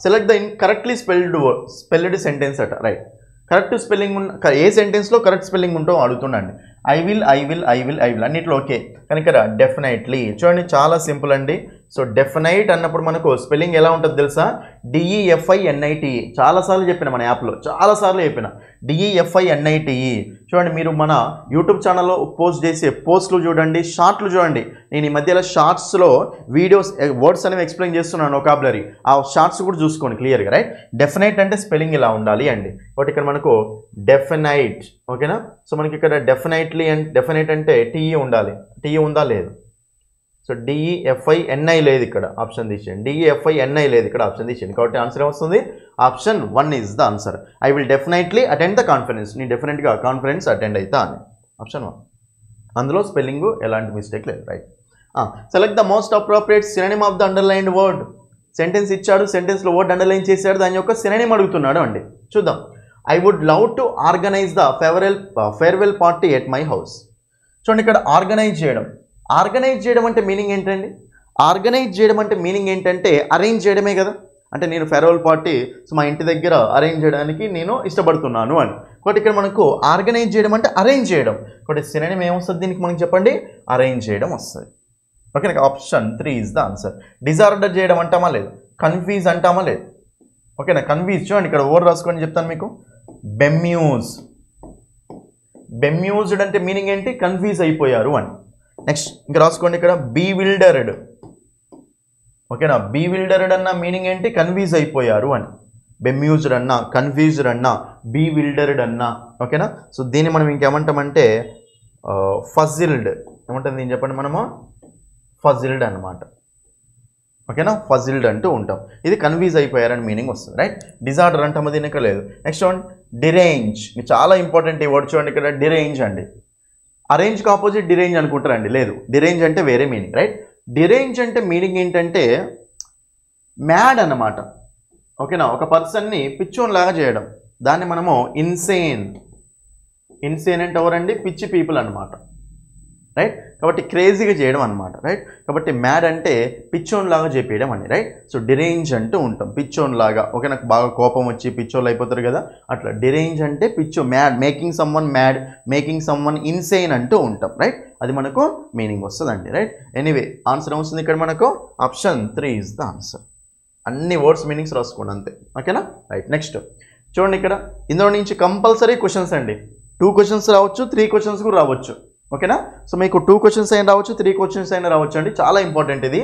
select the correctly spelled sentence అట. రైట్, కరెక్ట్ స్పెల్లింగ్ ఉన్న ఏ సెంటెన్స్లో కరెక్ట్ స్పెల్లింగ్ ఉంటో అడుగుతుండండి. I will, I will, I will, I will అన్నిట్లో ఓకే. కానీ ఇక్కడ డెఫినెట్లీ చూడండి, చాలా సింపుల్ అండి. సో డెఫినైట్ అన్నప్పుడు మనకు స్పెల్లింగ్ ఎలా ఉంటుంది తెలుసా? DEFINITE. చాలాసార్లు చెప్పిన మన యాప్లో, చాలాసార్లు చెప్పిన DEFINITE. చూడండి, మీరు మన యూట్యూబ్ ఛానల్లో పోస్ట్ చేసే పోస్టులు చూడండి, షార్ట్లు చూడండి. నేను ఈ మధ్యలో షార్ట్స్లో వీడియోస్ వర్డ్స్ అనేవి ఎక్స్ప్లెయిన్ చేస్తున్నాను, వొకాబులరీ. ఆ షార్ట్స్ కూడా చూసుకోండి క్లియర్గా. రైట్, డెఫినైట్ అంటే స్పెల్లింగ్ ఇలా ఉండాలి అండి. కాబట్టి ఇక్కడ మనకు డెఫినైట్. ఓకేనా? సో మనకి ఇక్కడ డెఫినైట్లీ అండ్ డెఫినైట్ అంటే TE ఉండాలి. TE ఉందా? లేదు. సో DEFINI లేదు ఇక్కడ, ఆప్షన్ తీసేయండి. DEFINI లేదు ఇక్కడ, ఆప్షన్ తీసేయండి. కాబట్టి ఆన్సర్ ఏమొస్తుంది? Option 1 is the answer. I will definitely attend the conference. నేను డెఫినెట్గా కాన్ఫరెన్స్ అటెండ్ అవుతా అని, ఆప్షన్ 1. అందులో స్పెల్లింగ్ ఎలాంటి మిస్టేక్ లేదు. Right. Select the most appropriate synonym of the underlined word. Sentence ఇచ్చాడు, సెంటెన్స్లో వర్డ్ అండర్లైన్ చేశాడు, దాని యొక్క సినోనిమ్ అడుగుతున్నాడు అండి. చూద్దాం. I would love to organize the farewell party at my house. చూడండి, ఇక్కడ ఆర్గనైజ్ చేయడం. ఆర్గనైజ్ చేయడం అంటే మీనింగ్ ఏంటండి? ఆర్గనైజ్ చేయడం అంటే మీనింగ్ ఏంటంటే అరేంజ్ చేయడమే కదా. అంటే నేను ఫేర్వెల్ పార్టీ మా ఇంటి దగ్గర అరేంజ్ చేయడానికి నేను ఇష్టపడుతున్నాను అని. కాబట్టి ఇక్కడ మనకు ఆర్గనైజ్ చేయడం అంటే అరేంజ్ చేయడం. కాబట్టి సినోనిమ్ ఏమొస్తుంది దీనికి మనకి చెప్పండి? అరేంజ్ చేయడం వస్తుంది. Okay, option 3 is the answer. Disorder చేయడం అంటామా? లేదు. కన్ఫ్యూజ్ అంటామా? లేదు. ఓకేనా? కన్ఫ్యూజ్ చూడండి, ఇక్కడ ఓవర్ రాసుకొని చెప్తాను మీకు. బెమ్యూజ్. బెమ్యూజ్డ్ అంటే మీనింగ్ ఏంటి? కన్ఫ్యూజ్ అయిపోయారు అని. నెక్స్ట్ ఇంకా రాసుకోండి ఇక్కడ, బీవిల్డర్డ్. ఓకేనా? బీవిల్డర్డ్ అన్న మీనింగ్ ఏంటి? కన్ఫ్యూజ్ అయిపోయారు అని. బెమ్యూజ్డ్ అన్నా, కన్ఫ్యూజ్డ్ అన్నా, బీవిల్డర్డ్ అన్నా. ఓకేనా? సో దీన్ని మనం ఇంకేమంటామంటే ఫజిల్డ్. ఏమంటుంది దీన్ని చెప్పండి మనము? ఫజిల్డ్ అనమాట. ఓకేనా? ఫజిల్డ్ అంటూ ఉంటాం. ఇది కన్ఫ్యూజ్ అయిపోయారని మీనింగ్ వస్తుంది. రైట్. డిజార్డర్ అంటామా? దీని ఇక్కడ లేదు. Next one డిరేంజ్. చాలా ఇంపార్టెంట్ ఈ వర్డ్ చూడండి ఇక్కడ, డిరేంజ్ అండి. అరేంజ్కి ఆపోజిట్ డిరేంజ్ అనుకుంటారండి, లేదు. డిరేంజ్ అంటే వేరే మీనింగ్. రైట్. డిరేంజ్ అంటే మీనింగ్ ఏంటంటే మ్యాడ్ అన్నమాట. ఓకేనా? ఒక పర్సన్ని పిచ్చోన్ లాగా చేయడం, దాన్ని మనము ఇన్సేన్. ఇన్సేన్ అంటే ఎవరండి? పిచ్చి పీపుల్ అనమాట. రైట్. కాబట్టి క్రేజీగా చేయడం అనమాట. రైట్. కాబట్టి మ్యాడ్ అంటే పిచ్చోన్ లాగా చేపేయడం అని. రైట్. సో డిరేంజ్ అంటూ ఉంటాం, పిచ్చోన్ లాగా. ఓకే, నాకు బాగా కోపం వచ్చి పిచ్చోళ్ళు అయిపోతారు కదా, అట్లా. డిరేంజ్ అంటే పిచ్చో, mad, making someone mad, making someone insane అంటూ ఉంటాం. రైట్. అది మనకు మీనింగ్ వస్తుందండి. రైట్. ఎనీవే ఆన్సర్ వస్తుంది ఇక్కడ మనకు ఆప్షన్ 3 ఈజ్ ద ఆన్సర్. అన్ని వర్డ్స్ మీనింగ్స్ రాసుకోండి అంతే. ఓకేనా? రైట్. నెక్స్ట్ చూడండి, ఇక్కడ ఇందులో నుంచి కంపల్సరీ క్వశ్చన్స్ అండి. 2 క్వశ్చన్స్ రావచ్చు, 3 క్వశ్చన్స్ కూడా రావచ్చు. ఓకేనా? సో మీకు 2 క్వశ్చన్స్ అయినా రావచ్చు, 3 క్వశ్చన్స్ అయినా రావచ్చు అండి. చాలా ఇంపార్టెంట్ ఇది.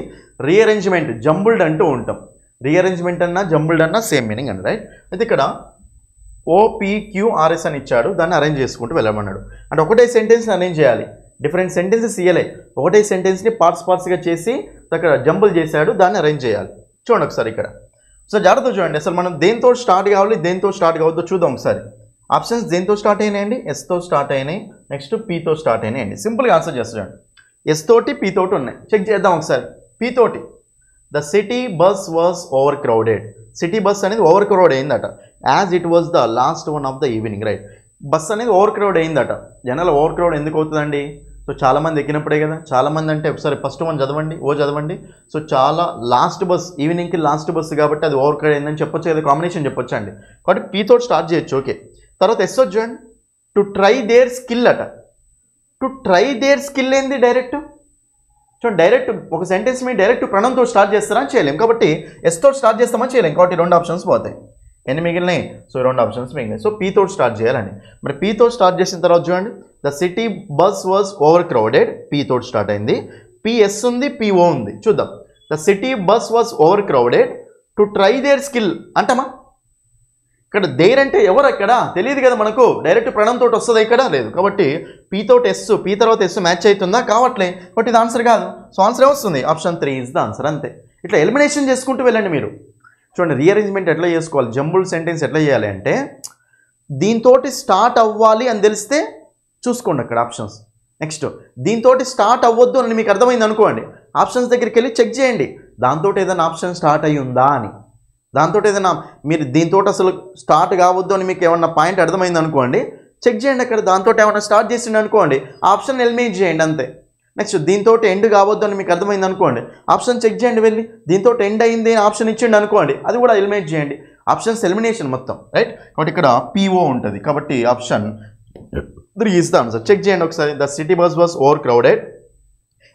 రీఅరేంజ్మెంట్, జంబుల్డ్ అంటూ ఉంటాం. రీఅరేంజ్మెంట్ అన్నా జంబుల్డ్ అన్నా సేమ్ మీనింగ్ అండి. రైట్. అయితే ఇక్కడ OPQRS అని ఇచ్చాడు, దాన్ని అరేంజ్ చేసుకుంటూ వెళ్ళమన్నాడు. అంటే ఒకటే సెంటెన్స్ అరేంజ్ చేయాలి. డిఫరెంట్ సెంటెన్సెస్ ఇయ్యలే, ఒకటే సెంటెన్స్ని పార్ట్స్గా చేసి అక్కడ జంబుల్ చేశాడు, దాన్ని అరేంజ్ చేయాలి. చూడండి ఒకసారి ఇక్కడ. సో జాగ్రత్త చూడండి, అసలు మనం దేంతో స్టార్ట్ కావాలి, దేంతో స్టార్ట్ కావద్దో చూద్దాం ఒకసారి. ఆప్షన్స్ దేంతో స్టార్ట్ అయినాయండి? ఎస్తో స్టార్ట్ అయినాయి, నెక్స్ట్ పీతో స్టార్ట్ అయినాయండి. సింపుల్గా ఆన్సర్ చేస్తాడు. ఎస్ తోటి పీ తోటి ఉన్నాయి, చెక్ చేద్దాం ఒకసారి. పీ తోటి the city bus was over crowded. City bus అనేది ఓవర్ క్రౌడ్ అయిందట, as it was the last one of the evening, right. Bus అనేది ఓవర్ క్రౌడ్ అయిందట. జనాలు ఓవర్ క్రౌడ్ ఎందుకు అవుతుందండి? సో చాలామంది ఎక్కినప్పుడే కదా. చాలామంది అంటే ఒకసారి ఫస్ట్ వన్ చదవండి, చదవండి. సో చాలా లాస్ట్ బస్, ఈవినింగ్కి లాస్ట్ బస్సు కాబట్టి అది ఓవర్ క్రౌడ్ అయిందని చెప్పొచ్చు కదా, కాంబినేషన్ చెప్పొచ్చు అండి. కాబట్టి పీతో స్టార్ట్ చేయొచ్చు, ఓకే. తర్వాత ఎస్ చూడండి, టు ట్రై దేర్ స్కిల్ అట. టు ట్రై దేర్ స్కిల్ ఏంది? డైరెక్ట్ చూడండి, డైరెక్ట్ ఒక సెంటెన్స్ మీద డైరెక్ట్ ప్రణంతో స్టార్ట్ చేస్తారా? చేయలేం. కాబట్టి ఎస్తో స్టార్ట్ చేస్తామా? చేయలేం. కాబట్టి 2 ఆప్షన్స్ పోతాయి. ఎన్ని మిగిలినాయి? సో 2 ఆప్షన్స్ మిగిలినాయి. సో పీతో స్టార్ట్ చేయాలండి. మరి పీతో స్టార్ట్ చేసిన తర్వాత చూడండి, the city bus was over crowded, పీతో స్టార్ట్ అయింది. పిఎస్ ఉంది, పిఓ ఉంది. చూద్దాం. The city bus was over crowded to try their skill అంటామా? ఇక్కడ దేర్ అంటే ఎవరు? అక్కడ తెలియదు కదా మనకు, డైరెక్ట్ ప్రణంతో వస్తుంది ఇక్కడ లేదు. కాబట్టి పీతో ఎస్, పీ తర్వాత ఎస్ మ్యాచ్ అవుతుందా? కావట్లే. కాబట్టి ఇది ఆన్సర్ కాదు. సో ఆన్సర్ ఏమొస్తుంది? Option 3 is the answer. అంతే. ఇట్లా ఎలిమినేషన్ చేసుకుంటూ వెళ్ళండి మీరు. చూడండి, రీఅరేంజ్మెంట్ ఎట్లా చేసుకోవాలి, జంబుల్ సెంటెన్స్ ఎట్లా చేయాలి అంటే, దీంతో స్టార్ట్ అవ్వాలి అని తెలిస్తే చూసుకోండి అక్కడ ఆప్షన్స్. నెక్స్ట్ దీంతో స్టార్ట్ అవ్వద్దు అని మీకు అర్థమైంది అనుకోండి, ఆప్షన్స్ దగ్గరికి వెళ్ళి చెక్ చేయండి, దాంతో ఏదైనా ఆప్షన్ స్టార్ట్ అయ్యి ఉందా అని. దాంతో ఏదైనా మీరు దీంతో అసలు స్టార్ట్ కావద్దు అని మీకు ఏమన్నా పాయింట్ అర్థమైంది అనుకోండి, చెక్ చేయండి అక్కడ. దాంతో ఏమన్నా స్టార్ట్ చేసిండు అనుకోండి, ఆప్షన్ ఎలిమినేట్ చేయండి అంతే. నెక్స్ట్ దీంతో ఎండ్ కావద్దు అని మీకు అర్థమైంది అనుకోండి, ఆప్షన్ చెక్ చేయండి వెళ్ళి. దీంతో ఎండ్ అయింది అని ఆప్షన్ ఇచ్చిండు అనుకోండి, అది కూడా ఎలిమినేట్ చేయండి. ఆప్షన్స్ ఎలిమినేషన్ మొత్తం, రైట్. కాబట్టి ఇక్కడ పిఓ ఉంటుంది. కాబట్టి option 3 is the answer. Check చేయండి ఒకసారి. The city bus was over crowded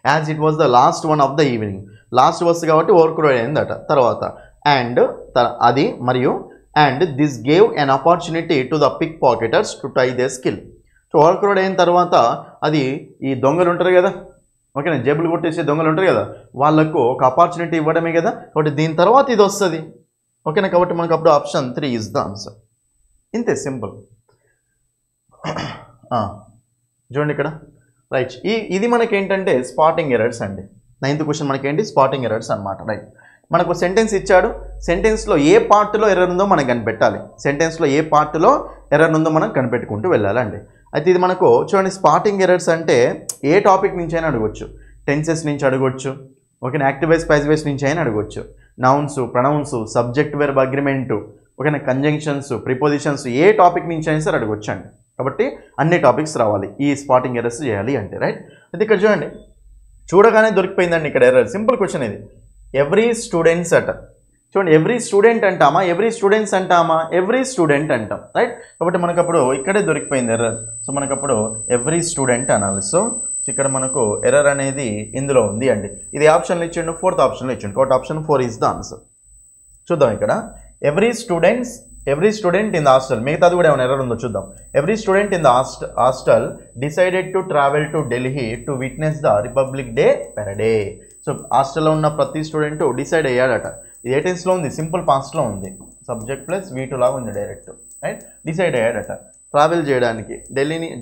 as it was the last one of the evening. Last bus కాబట్టి ఓవర్ క్రౌడ్ అయిందట. తర్వాత అండ్ అది మరియు and this gave an opportunity to the pick pocketers to try their skill. So over crowd అయిన తర్వాత అది ఈ దొంగలు ఉంటారు కదా, ఓకేనా, జేబులు కొట్టేసే దొంగలు ఉంటారు కదా, వాళ్ళకు ఒక ఆపర్చునిటీ ఇవ్వడమే కదా. కాబట్టి దీని తర్వాత ఇది వస్తుంది, ఓకేనా. కాబట్టి మనకు అప్పుడు ఆప్షన్ 3 ఇస్ ద ఆన్సర్. ఇంతే, సింపుల్. చూడండి ఇక్కడ, రైట్. ఇది మనకేంటంటే స్పాటింగ్ ఎర్రర్స్ అండి. 9th క్వశ్చన్ మనకేంటి? స్పాటింగ్ ఎర్రర్స్ అనమాట, రైట్. మనకు సెంటెన్స్ ఇచ్చాడు, సెంటెన్స్లో ఏ పార్ట్లో ఎర్రర్ ఉందో మనం కనిపెట్టాలి. సెంటెన్స్లో ఏ పార్ట్లో ఎర్రర్ ఉందో మనం కనిపెట్టుకుంటూ వెళ్ళాలండి. అయితే ఇది మనకు చూడండి, స్పాటింగ్ ఎర్రర్స్ అంటే ఏ టాపిక్ నుంచి అయినా అడగవచ్చు. టెన్సెస్ నుంచి అడగవచ్చు, ఓకేనా, యాక్టివ్ వైస్ ప్యాసివ్ వైస్ నుంచి అయినా అడగవచ్చు. Nouns, pronouns, subject verb agreement, ఓకేనా, కంజంక్షన్స్, ప్రిపోజిషన్స్, ఏ టాపిక్ నుంచి అయినా సరే అడగవచ్చు అండి. కాబట్టి అన్ని టాపిక్స్ రావాలి ఈ స్పాటింగ్ ఎర్రర్స్ చేయాలి అంటే, రైట్. అయితే ఇక్కడ చూడండి, చూడగానే దొరికిపోయిందండి ఇక్కడ ఎర్రర్. సింపుల్ క్వశ్చన్ ఇది. ఎవ్రీ స్టూడెంట్స్ అట. చూడండి, ఎవ్రీ స్టూడెంట్ అంటామా, ఎవ్రీ స్టూడెంట్స్ అంటామా? ఎవ్రీ స్టూడెంట్ అంటాం, రైట్. కాబట్టి మనకు అప్పుడు ఇక్కడే దొరికిపోయింది ఎర్రర్. సో మనకు అప్పుడు ఎవ్రీ స్టూడెంట్ అనాలి. సో ఇక్కడ మనకు ఎర్రర్ అనేది ఇందులో ఉంది అండి. ఇది ఆప్షన్లు ఇచ్చిండు, 4th ఆప్షన్లో ఇచ్చిండు. కాబట్టి ఆప్షన్ 4 ఇస్ ద ఆన్సర్. చూద్దాం ఇక్కడ, every student in the hostel. మిగతాది కూడా ఏమైనా ఎర్రర్ ఉందో చూద్దాం. Every student in the hostel decided to travel to Delhi to witness the republic day parade. So హాస్టల్లో ఉన్న ప్రతి స్టూడెంట్ డిసైడ్ అయ్యాడట. ఇది ఏ టెన్స్లో ఉంది? సింపుల్ పాస్ట్లో ఉంది. సబ్జెక్ట్ ప్లస్ V2 లాగా ఉంది డైరెక్ట్, రైట్. డిసైడ్ అయ్యాడట ట్రావెల్ చేయడానికి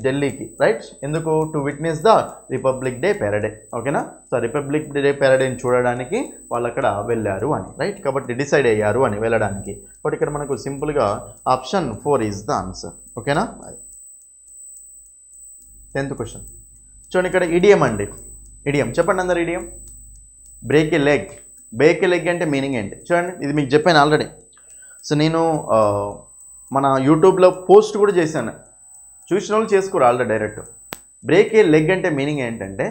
ఢిల్లీకి, రైట్. ఎందుకు? To witness the republic day parade, ఓకేనా. సో రిపబ్లిక్ డే పెరడేని చూడడానికి వాళ్ళు అక్కడ వెళ్ళారు అని, రైట్. కాబట్టి డిసైడ్ అయ్యారు అని వెళ్ళడానికి. కాబట్టి ఇక్కడ మనకు సింపుల్గా ఆప్షన్ 4 ఈజ్ ద ఆన్సర్, ఓకేనా. 10th క్వశ్చన్ చూడండి, ఇక్కడ ఇడియం అండి. ఇడియం చెప్పండి అందరు. ఇడియం బ్రేక్ ఏ లెగ్. బ్రేక్ ఏ లెగ్ అంటే మీనింగ్ ఏంటి? చూడండి, ఇది మీకు చెప్పాను ఆల్రెడీ. సో నేను మన యూట్యూబ్లో పోస్ట్ కూడా చేశాను, చూసిన వాళ్ళు చేసుకోరు ఆల్రెడీ డైరెక్ట్. బ్రేక్ ఏ లెగ్ అంటే మీనింగ్ ఏంటంటే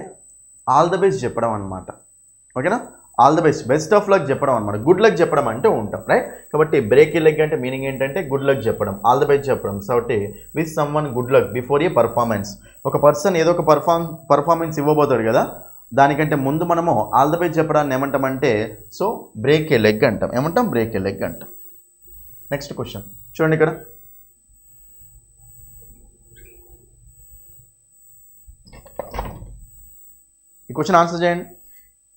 ఆల్ ద బెస్ట్ చెప్పడం అనమాట, ఓకేనా. All the best, best of luck చెప్పడం అనమాట. గుడ్ లక్ చెప్పడం అంటే ఉంటాం, రైట్. కాబట్టి బ్రేక్ ఏ లెగ్ అంటే మీనింగ్ ఏంటంటే గుడ్ లక్ చెప్పడం, ఆల్ ద బెస్ట్ చెప్పడం. కాబట్టి with some one good luck before A performance. ఒక పర్సన్ ఏదో ఒక పర్ఫార్మెన్స్ ఇవ్వబోతాడు కదా, దానికంటే ముందు మనము ఆల్ ద బెస్ట్ చెప్పడాన్ని ఏమంటామంటే సో బ్రేక్ ఏ లెగ్ అంటాం. ఏమంటాం? బ్రేక్ ఏ లెగ్ అంటాం. నెక్స్ట్ క్వశ్చన్ చూడండి ఇక్కడ, ఈ క్వశ్చన్ ఆన్సర్ చేయండి.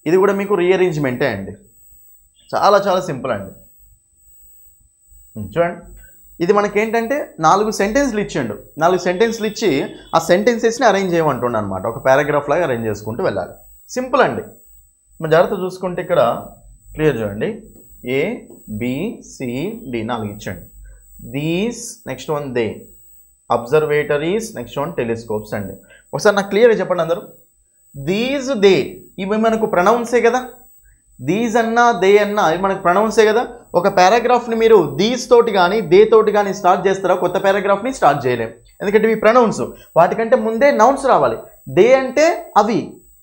ఇది కూడా మీకు రీఅరేంజ్మెంటే అండి, చాలా చాలా సింపుల్ అండి. చూడండి, ఇది మనకేంటంటే 4 సెంటెన్స్లు ఇచ్చిండు. 4 సెంటెన్స్లు ఇచ్చి ఆ సెంటెన్సెస్ని అరేంజ్ చేయమంటుండ అనమాట. ఒక పారాగ్రాఫ్ లాగా అరేంజ్ చేసుకుంటూ వెళ్ళాలి. సింపుల్ అండి. మనం జాగ్రత్త చూసుకుంటే ఇక్కడ క్లియర్ చూడండి. ఏ బి సి డి 4 ఇచ్చండి. These, next one they, observatories, next one telescopes అండి. ఒకసారి నాకు క్లియర్గా చెప్పండి అందరూ. దీస్ దే ఇవి మనకు ప్రొనౌన్సే కదా. దీస్ అన్నా దే అన్నా ఇవి మనకు ప్రొనౌన్సే కదా. ఒక పారాగ్రాఫ్ని మీరు దీస్ తోటి కానీ దే తోటి కానీ స్టార్ట్ చేస్తారా, కొత్త పారాగ్రాఫ్ని స్టార్ట్ చేయలేం. ఎందుకంటే ఇవి ప్రొనౌన్స్. వాటికంటే ముందే నౌన్స్ రావాలి. దే అంటే అవి,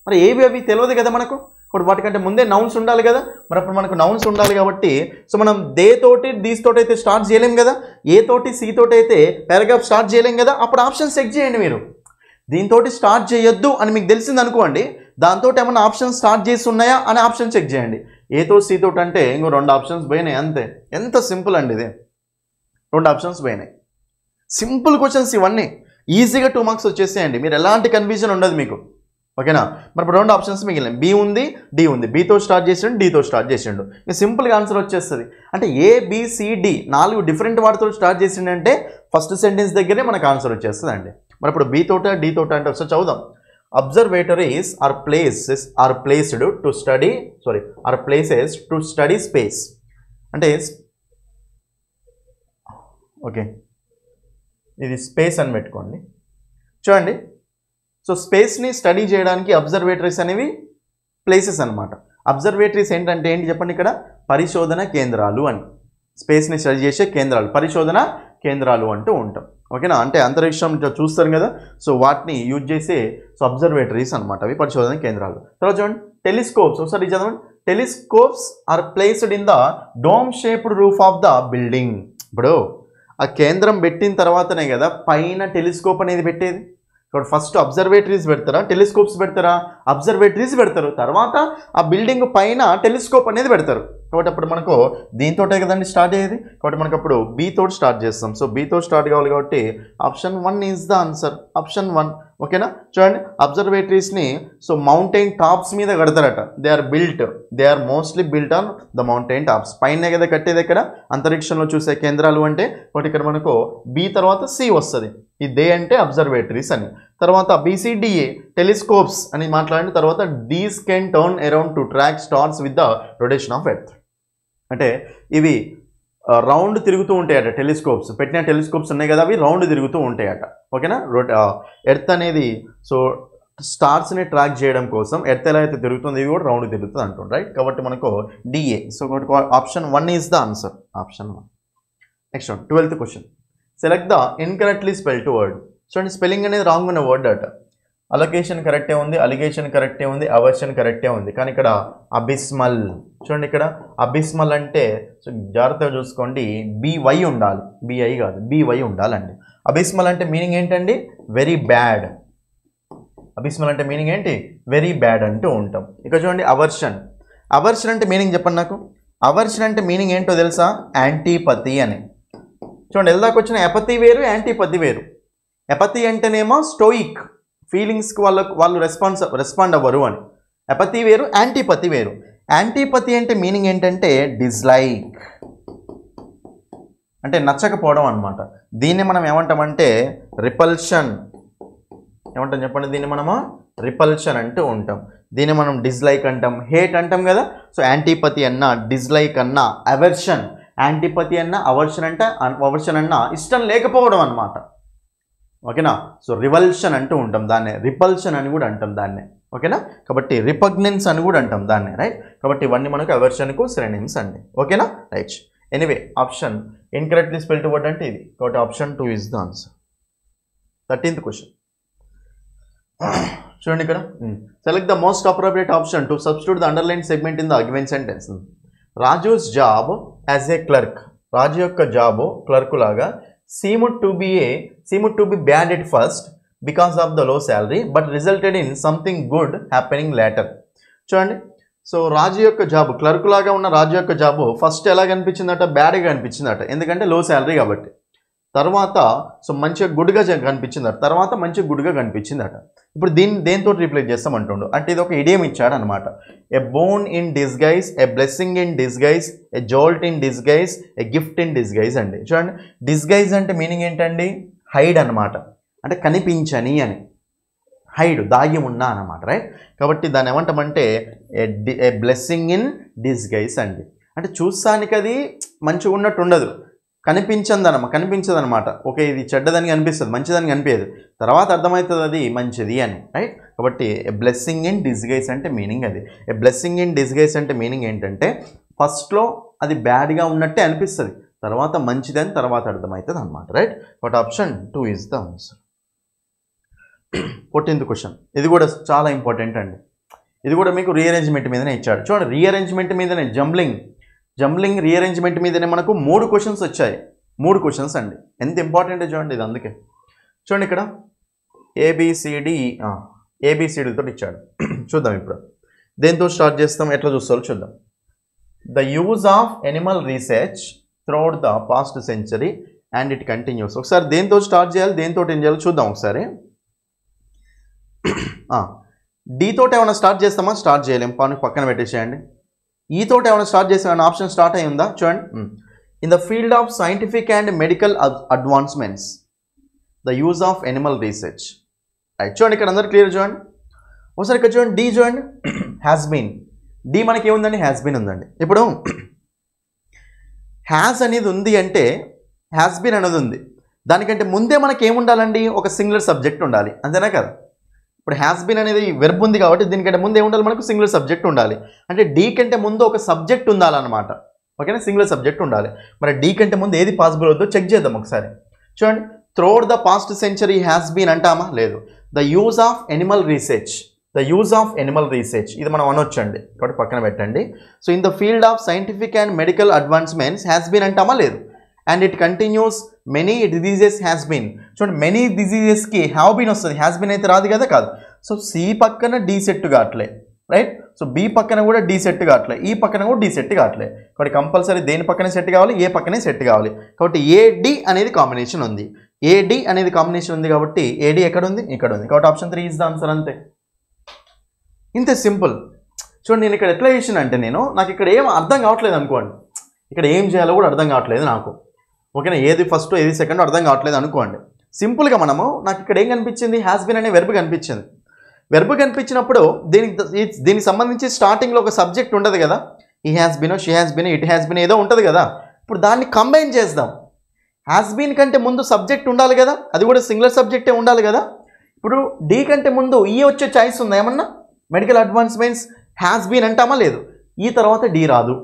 మరి ఏవి అవి తెలియదు కదా మనకు. ఇప్పుడు వాటికంటే ముందే నౌన్స్ ఉండాలి కదా. మరి అప్పుడు మనకు నౌన్స్ ఉండాలి కాబట్టి సో మనం దే తోటి దీస్ తోటి అయితే స్టార్ట్ చేయలేం కదా. ఏ తోటి సి తోటి అయితే పారాగ్రాఫ్ స్టార్ట్ చేయలేం కదా. అప్పుడు ఆప్షన్స్ చెక్ చేయండి మీరు. దీంతో స్టార్ట్ చేయొద్దు అని మీకు తెలిసింది అనుకోండి, దాంతో ఏమైనా ఆప్షన్స్ స్టార్ట్ చేసి ఉన్నాయా అని ఆప్షన్ చెక్ చేయండి. ఏతో సీతో అంటే ఇంకో 2 ఆప్షన్స్ పోయినాయి అంతే. ఎంత సింపుల్ అండి ఇది. 2 ఆప్షన్స్ పోయినాయి. సింపుల్ క్వశ్చన్స్ ఇవన్నీ. ఈజీగా 2 మార్క్స్ వచ్చేసేయండి. మీరు ఎలాంటి కన్ఫ్యూజన్ ఉండదు మీకు. ఓకేనా. మరి ఇప్పుడు 2 ఆప్షన్స్ మిగిలినాయి. బి ఉంది, డి ఉంది. బితో స్టార్ట్ చేసిండు, డితో స్టార్ట్ చేసిండు. ఇక సింపుల్గా ఆన్సర్ వచ్చేస్తుంది. అంటే ఏబిసిడి 4 డిఫరెంట్ వాటితో స్టార్ట్ చేసిండంటే ఫస్ట్ సెంటెన్స్ దగ్గరే మనకు ఆన్సర్ వచ్చేస్తుంది అండి. మరి ఇప్పుడు బి తోట డి తోట అంటే ఒకసారి చదువుదాం. Observatories are places to study space. అంటే ఓకే, ఇది స్పేస్ అని పెట్టుకోండి. చూడండి, సో స్పేస్ని స్టడీ చేయడానికి అబ్జర్వేటరీస్ అనేవి ప్లేసెస్ అనమాట. అబ్జర్వేటరీస్ ఏంటంటే ఏంటి చెప్పండి. ఇక్కడ పరిశోధన కేంద్రాలు అని. స్పేస్ని స్టడీ చేసే కేంద్రాలు, పరిశోధన కేంద్రాలు అంటూ ఉంటాం. ఓకేనా. అంటే అంతరిక్షం చూస్తారు కదా, సో వాటిని యూజ్ చేసే సో అబ్జర్వేటరీస్ అనమాట. అవి పరిశోధన కేంద్రాలు. తర్వాత చూడండి టెలిస్కోప్స్. ఒకసారి చదవండి. Telescopes are placed in the dome shaped roof of the building. ఇప్పుడు ఆ కేంద్రం పెట్టిన తర్వాతనే కదా పైన టెలిస్కోప్ అనేది పెట్టేది. ఇప్పుడు ఫస్ట్ అబ్జర్వేటరీస్ పెడతారా, టెలిస్కోప్స్ పెడతారా? అబ్జర్వేటరీస్ పెడతారు. తర్వాత ఆ బిల్డింగ్ పైన టెలిస్కోప్ అనేది పెడతారు. కాబట్టి అప్పుడు మనకు దీంతోటే కదండి స్టార్ట్ అయ్యేది. కాబట్టి మనకు అప్పుడు బి తోటి స్టార్ట్ చేస్తాం. సో బీతో స్టార్ట్ కావాలి కాబట్టి option 1 is the answer. Option 1. ఓకేనా. చూడండి, అబ్జర్వేటరీస్ని సో మౌంటైన్ టాప్స్ మీద కడతారట. They are mostly built on the mountain tops. పైన కదా కట్టేది. ఎక్కడ అంతరిక్షంలో చూసే కేంద్రాలు అంటే. కాబట్టి ఇక్కడ మనకు బి తర్వాత సి వస్తుంది. ఈ దే అంటే అబ్జర్వేటరీస్ అని. తర్వాత బీసీడిఏ టెలిస్కోప్స్ అని మాట్లాడిన తర్వాత these can turn around to track stars with the rotation of earth. అంటే ఇవి రౌండ్ తిరుగుతూ ఉంటాయట. టెలిస్కోప్స్ పెట్టిన టెలిస్కోప్స్ ఉన్నాయి కదా, అవి రౌండ్ తిరుగుతూ ఉంటాయట. ఓకేనా. ఎర్త్ అనేది సో స్టార్స్ని ట్రాక్ చేయడం కోసం ఎర్త్ ఎలా అయితే తిరుగుతుంది ఇవి కూడా రౌండ్ తిరుగుతుంది అంటుంది. రైట్. కాబట్టి మనకు డిఏ. So option 1 is the answer. Option 1. Next 12th question. Select the incorrectly spelled word. చూడండి, స్పెల్లింగ్ అనేది రాంగ్ ఉన్న వర్డ్ అట. అలొకేషన్ కరెక్టే ఉంది, అలిగేషన్ కరెక్టే ఉంది, అవర్షన్ కరెక్టే ఉంది. కానీ ఇక్కడ అబిస్మల్. చూడండి, ఇక్కడ అబిస్మల్ అంటే సో జాగ్రత్తగా చూసుకోండి, బివై ఉండాలి, బిఐ కాదు, బివై ఉండాలండి. అబిస్మల్ అంటే మీనింగ్ ఏంటండి? Very bad. అబిస్మల్ అంటే మీనింగ్ ఏంటి? వెరీ బ్యాడ్ అంటూ ఉంటాం. ఇక చూడండి అవర్షన్. అవర్షన్ అంటే మీనింగ్ చెప్పండి నాకు. అవర్షన్ అంటే మీనింగ్ ఏంటో తెలుసా? యాంటీపతి అని. చూడండి, ఎల్దాకు వచ్చిన ఎపతి వేరు, యాంటీపతి వేరు. ఎపతి అంటేనేమో స్టోయిక్, ఫీలింగ్స్కి వాళ్ళు రెస్పాండ్ అవ్వరు అని. ఎపతి వేరు, యాంటీపతి వేరు. యాంటీపతి అంటే మీనింగ్ ఏంటంటే డిస్లైక్, అంటే నచ్చకపోవడం అనమాట. దీన్ని మనం ఏమంటామంటే రిపల్షన్. ఏమంటాం చెప్పండి? దీన్ని మనము రిపల్షన్ అంటూ ఉంటాం. దీన్ని మనం డిస్లైక్ అంటాం, హేట్ అంటాం కదా. సో యాంటీపతి అన్న, డిస్లైక్ అన్న, అవర్షన్. యాంటీపతి అన్న, అవర్షన్ అన్న ఇష్టం లేకపోవడం అనమాట. ఓకేనా. సో రివల్షన్ అంటూ ఉంటాం దాన్నే, రిపల్షన్ అని కూడా అంటాం దాన్నే. ఓకేనా. కాబట్టి రిపగ్నెన్స్ అని కూడా అంటాం దాన్నే. రైట్. కాబట్టి ఇవన్నీ మనకు అవర్షన్కు సినోనిమ్స్ అండి. ఓకేనా. Right. Anyway option incorrectly spelled word అంటే ఇది. కాబట్టి option 2 is the answer. 13th question. చూడండి ఇక్కడ, select the most appropriate option to substitute the underlined segment in the given sentence. Raju's job as a clerk. Raju యొక్క job clerk లాగా seemed to be bad at first because of the low salary but resulted in something good happening later. చూడండి, so రాజు యొక్క job, clerk లాగా ఉన్న రాజు యొక్క job first ఎలా కనిపించిందట? బ్యాడ్గా కనిపించిందట. ఎందుకంటే లో శాలరీ కాబట్టి. తర్వాత సో మంచిగా గుడ్గా కనిపించిందట. తర్వాత మంచిగా గుడ్గా కనిపించిందట. ఇప్పుడు దేంతో రీప్లేస్ చేస్తాం అంటుండు, అంటే ఇది ఒక ఇడియం ఇచ్చాడు అనమాట. ఎ bone in disguise, a blessing in disguise, a jolt in disguise, a gift in disguise అండి. చూడండి, డిస్గైజ్ అంటే మీనింగ్ ఏంటండి, హైడ్ అనమాట, అంటే కనిపించని అని, హైడ్ దాగి ఉన్నా అనమాట, రైట్. కాబట్టి దాన్ని ఏమంటామంటే ఏ బ్లెస్సింగ్ ఇన్ డిస్గైజ్ అండి. అంటే చూస్తానికి అది మంచిగా ఉన్నట్టు ఉండదు, కనిపించదనమాట. ఓకే, ఇది చెడ్డదని కనిపిస్తుంది, మంచిదని కనిపించదు, తర్వాత అర్థమవుతుంది అది మంచిది అని, రైట్. కాబట్టి ఏ బ్లెస్సింగ్ ఇన్ డిస్గైజ్ అంటే మీనింగ్ అది. ఏ బ్లెస్సింగ్ ఇన్ డిస్గైజ్ అంటే మీనింగ్ ఏంటంటే ఫస్ట్లో అది బ్యాడ్గా ఉన్నట్టే అనిపిస్తుంది, తర్వాత మంచిదని తర్వాత అర్థమవుతుంది అనమాట, right. But option 2 is the answer. 14th question, ఇది కూడా చాలా ఇంపార్టెంట్ అండి. ఇది కూడా మీకు రీఅరేంజ్మెంట్ మీదనే ఇచ్చాడు. చూడండి, రీఅరేంజ్మెంట్ మీదనే జంబ్లింగ్ రీఅరేంజ్మెంట్ మీదనే మనకు 3 క్వశ్చన్స్ వచ్చాయి. 3 క్వశ్చన్స్ అండి, ఎంత ఇంపార్టెంట్ చూడండి ఇది. అందుకే చూడండి ఇక్కడ ఏబిసిడితో ఇచ్చాడు. చూద్దాం ఇప్పుడు దేంతో స్టార్ట్ చేస్తాం, ఎట్లా చూస్తారో చూద్దాం. The use of animal research throughout the past century and it continuous. ఒకసారి దేంతో స్టార్ట్ చేయాలి, దేంతో ఏం చేయాలి చూద్దాం ఒకసారి. డీతో ఏమైనా స్టార్ట్ చేస్తామా, స్టార్ట్ చేయలేం, పక్కన పెట్టేసేయండి. ఈతో ఏమైనా స్టార్ట్ చేసామని ఆప్షన్ స్టార్ట్ అయ్యి ఉందా చూడండి. In the field of scientific and medical advancements the use of animal research, right. చూడండి ఇక్కడ అందరు క్లియర్ చూడండి. ఒకసారి ఇక్కడ చూడండి, డి చూడండి, హ్యాస్ బీన్. డి మనకి ఏముందండి, హ్యాస్ బీన్ ఉందండి. ఇప్పుడు హ్యాస్ అనేది ఉంది అంటే హ్యాస్ బీన్ అనేది ఉంది, దానికంటే ముందే మనకి ఏముండాలండి, ఒక సింగులర్ సబ్జెక్ట్ ఉండాలి, అంతేనా కదా. ఇప్పుడు హ్యాస్ బీన్ అనేది వెర్బ్ ఉంది కాబట్టి దీనికంటే ముందు ఏముండాలి, మనకు సింగులర్ సబ్జెక్ట్ ఉండాలి. అంటే డీ కంటే ముందు ఒక సబ్జెక్ట్ ఉండాలన్నమాట, ఓకేనా, సింగులర్ సబ్జెక్ట్ ఉండాలి. మరి డీ కంటే ముందు ఏది పాసిబుల్ అవుతుందో చెక్ చేద్దాం ఒకసారి. చూడండి, throughout the past century has been అంటామా, లేదు. The use of animal research, ఇది మనం అనొచ్చండి, కాబట్టి పక్కన పెట్టండి. So in the field of scientific and medical advancements has been అంటామా, లేదు. And it continues many diseases has been. చూడండి, మెనీ డిజీజెస్కి హ్యావ్ బీన్ వస్తుంది, హ్యాస్ బీన్ అయితే రాదు కదా, కాదు. సో సి పక్కన డి సెట్ కావట్లే, రైట్. సో బి పక్కన కూడా డి సెట్ కావట్లే, ఈ పక్కన కూడా డి సెట్ కావట్లే. కాబట్టి కంపల్సరీ దేని పక్కనే సెట్ కావాలి, ఏ పక్కనే సెట్ కావాలి. కాబట్టి ఏడి అనేది కాంబినేషన్ ఉంది, కాబట్టి ఏడి ఎక్కడ ఉంది, ఇక్కడ ఉంది. కాబట్టి ఆప్షన్ 3 ఈజ్ ద ఆన్సర్, అంతే. ఇంతే సింపుల్. చూడండి, నేను ఇక్కడ ఎట్లా చేసిన అంటే నాకు ఇక్కడ ఏం అర్థం కావట్లేదు అనుకోండి, ఇక్కడ ఏం చేయాలో కూడా అర్థం కావట్లేదు నాకు, ఓకేనా. ఏది ఫస్ట్ ఏది సెకండ్ అర్థం కావట్లేదు అనుకోండి. సింపుల్గా నాకు ఇక్కడ ఏం కనిపించింది, హ్యాస్ బీన్ అనే వెర్బ్ కనిపించింది. వెర్బ్ కనిపించినప్పుడు దీనికి సంబంధించి స్టార్టింగ్లో ఒక సబ్జెక్ట్ ఉండదు కదా, ఈ has been, she has been, it has been ఏదో ఉంటుంది కదా. ఇప్పుడు దాన్ని కంబైన్ చేద్దాం. హ్యాస్ బీన్ కంటే ముందు సబ్జెక్ట్ ఉండాలి కదా, అది కూడా సింగులర్ సబ్జెక్టే ఉండాలి కదా. ఇప్పుడు డి కంటే ముందు ఈ వచ్చే ఛాయిస్ ఉందా ఏమన్నా, మెడికల్ అడ్వాన్స్మెంట్స్ హ్యాస్ బీన్ అంటామా, లేదు. ఈ తర్వాత డి రాదు,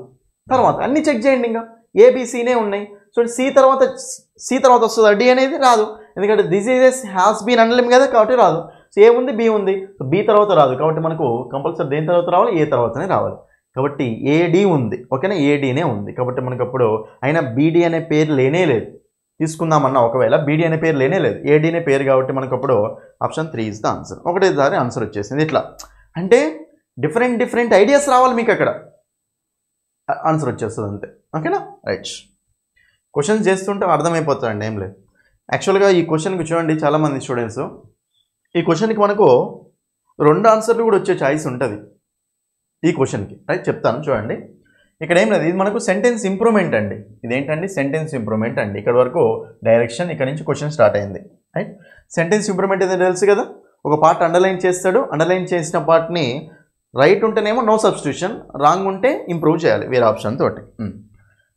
తర్వాత అన్ని చెక్ చేయండి, ఇంకా ఏబిసినే ఉన్నాయి. సో సి తర్వాత వస్తుందా, డి అనేది రాదు, ఎందుకంటే డిసీజెస్ హ్యాస్ బీన్ అనలేము కదా, కాబట్టి రాదు. సో ఏ ఉంది, బి ఉంది, సో బి తర్వాత రాదు, కాబట్టి మనకు కంపల్సరీ దేని తర్వాత రావాలి, ఏ తర్వాతనే రావాలి. కాబట్టి ఏడి ఉంది, ఓకేనా, ఏడీనే ఉంది. కాబట్టి మనకు అప్పుడు అయినా బీడీ అనే పేరు లేనే లేదు, తీసుకుందామన్నా ఒకవేళ బీడీ అనే పేరు లేనే లేదు, ఏడీనే పేరు, కాబట్టి మనకు అప్పుడు ఆప్షన్ 3 ఈజ్ ద ఆన్సర్. ఒకటేసారి ఆన్సర్ వచ్చేసింది. ఇట్లా అంటే డిఫరెంట్ ఐడియాస్ రావాలి మీకు, అక్కడ ఆన్సర్ వచ్చేస్తుంది అంతే, ఓకేనా, రైట్. క్వశ్చన్స్ చేస్తుంటే అర్థమైపోతుందండి, ఏం లేదు. యాక్చువల్గా ఈ క్వశ్చన్కి చూడండి, చాలామంది స్టూడెంట్స్ ఈ క్వశ్చన్కి మనకు 2 ఆన్సర్లు కూడా వచ్చే ఛాయిస్ ఉంటుంది ఈ క్వశ్చన్కి, రైట్. చెప్తాను చూడండి, ఇక్కడ ఏం లేదు, ఇది మనకు సెంటెన్స్ ఇంప్రూవ్మెంట్ అండి. ఇదేంటండి, సెంటెన్స్ ఇంప్రూవ్మెంట్ అండి. ఇక్కడ వరకు డైరెక్షన్, ఇక్కడ నుంచి క్వశ్చన్ స్టార్ట్ అయింది, రైట్. సెంటెన్స్ ఇంప్రూవ్మెంట్ ఏదో తెలుసు కదా, ఒక పార్ట్ అండర్లైన్ చేస్తాడు, అండర్లైన్ చేసిన పార్ట్ని రైట్ ఉంటేనేమో నో సబ్స్టిట్యూషన్, రాంగ్ ఉంటే ఇంప్రూవ్ చేయాలి వేరే ఆప్షన్ తోటి.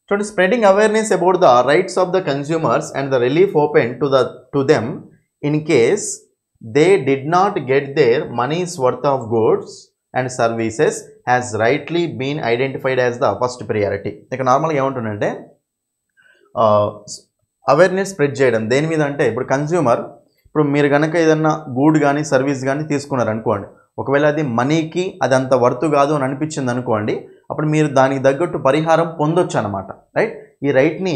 చూడండి, spreading awareness about the rights of the consumers and the relief open to them in case they did not get their money's worth of goods and services has rightly been identified as the first priority. ఇక నార్మల్గా ఏముంటుందంటే awareness spread చేయడం దేని మీద అంటే, ఇప్పుడు consumer, ఇప్పుడు మీరు కనుక ఏదన్నా గూడ్ కానీ సర్వీస్ కానీ తీసుకున్నారనుకోండి, ఒకవేళ అది మనీకి అది అంత వర్త్ కాదు అని అనిపించింది అనుకోండి, అప్పుడు మీరు దానికి తగ్గట్టు పరిహారం పొందొచ్చు అనమాట, రైట్. ఈ రైట్ని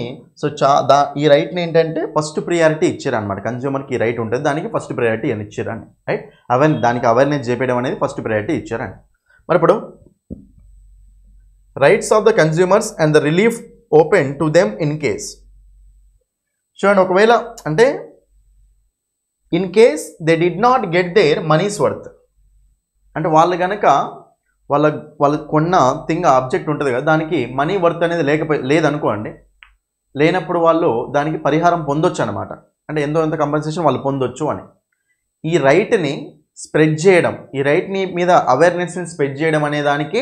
ఈ రైట్ని ఏంటంటే ఫస్ట్ ప్రియారిటీ ఇచ్చారనమాట. కన్స్యూమర్కి ఈ రైట్ ఉంటుంది, దానికి ఫస్ట్ ప్రియారిటీ అని ఇచ్చారండి, రైట్. దానికి అవేర్నెస్ చేపేయడం అనేది ఫస్ట్ ప్రియారిటీ ఇచ్చారండి. మరి ఇప్పుడు rights of the consumers and the relief open to them in case. చూడండి, ఒకవేళ అంటే in case they did not get their money's worth, అంటే వాళ్ళు కనుక వాళ్ళ కొన్న ఆబ్జెక్ట్ ఉంటుంది కదా, దానికి మనీ వర్త్ అనేది లేదనుకోండి, లేనప్పుడు వాళ్ళు దానికి పరిహారం పొందొచ్చు అనమాట. అంటే ఎంత కంపెన్సేషన్ వాళ్ళు పొందొచ్చు అని. ఈ రైట్ని స్ప్రెడ్ చేయడం, ఈ రైట్ని మీద అవేర్నెస్ని స్ప్రెడ్ చేయడం అనే దానికి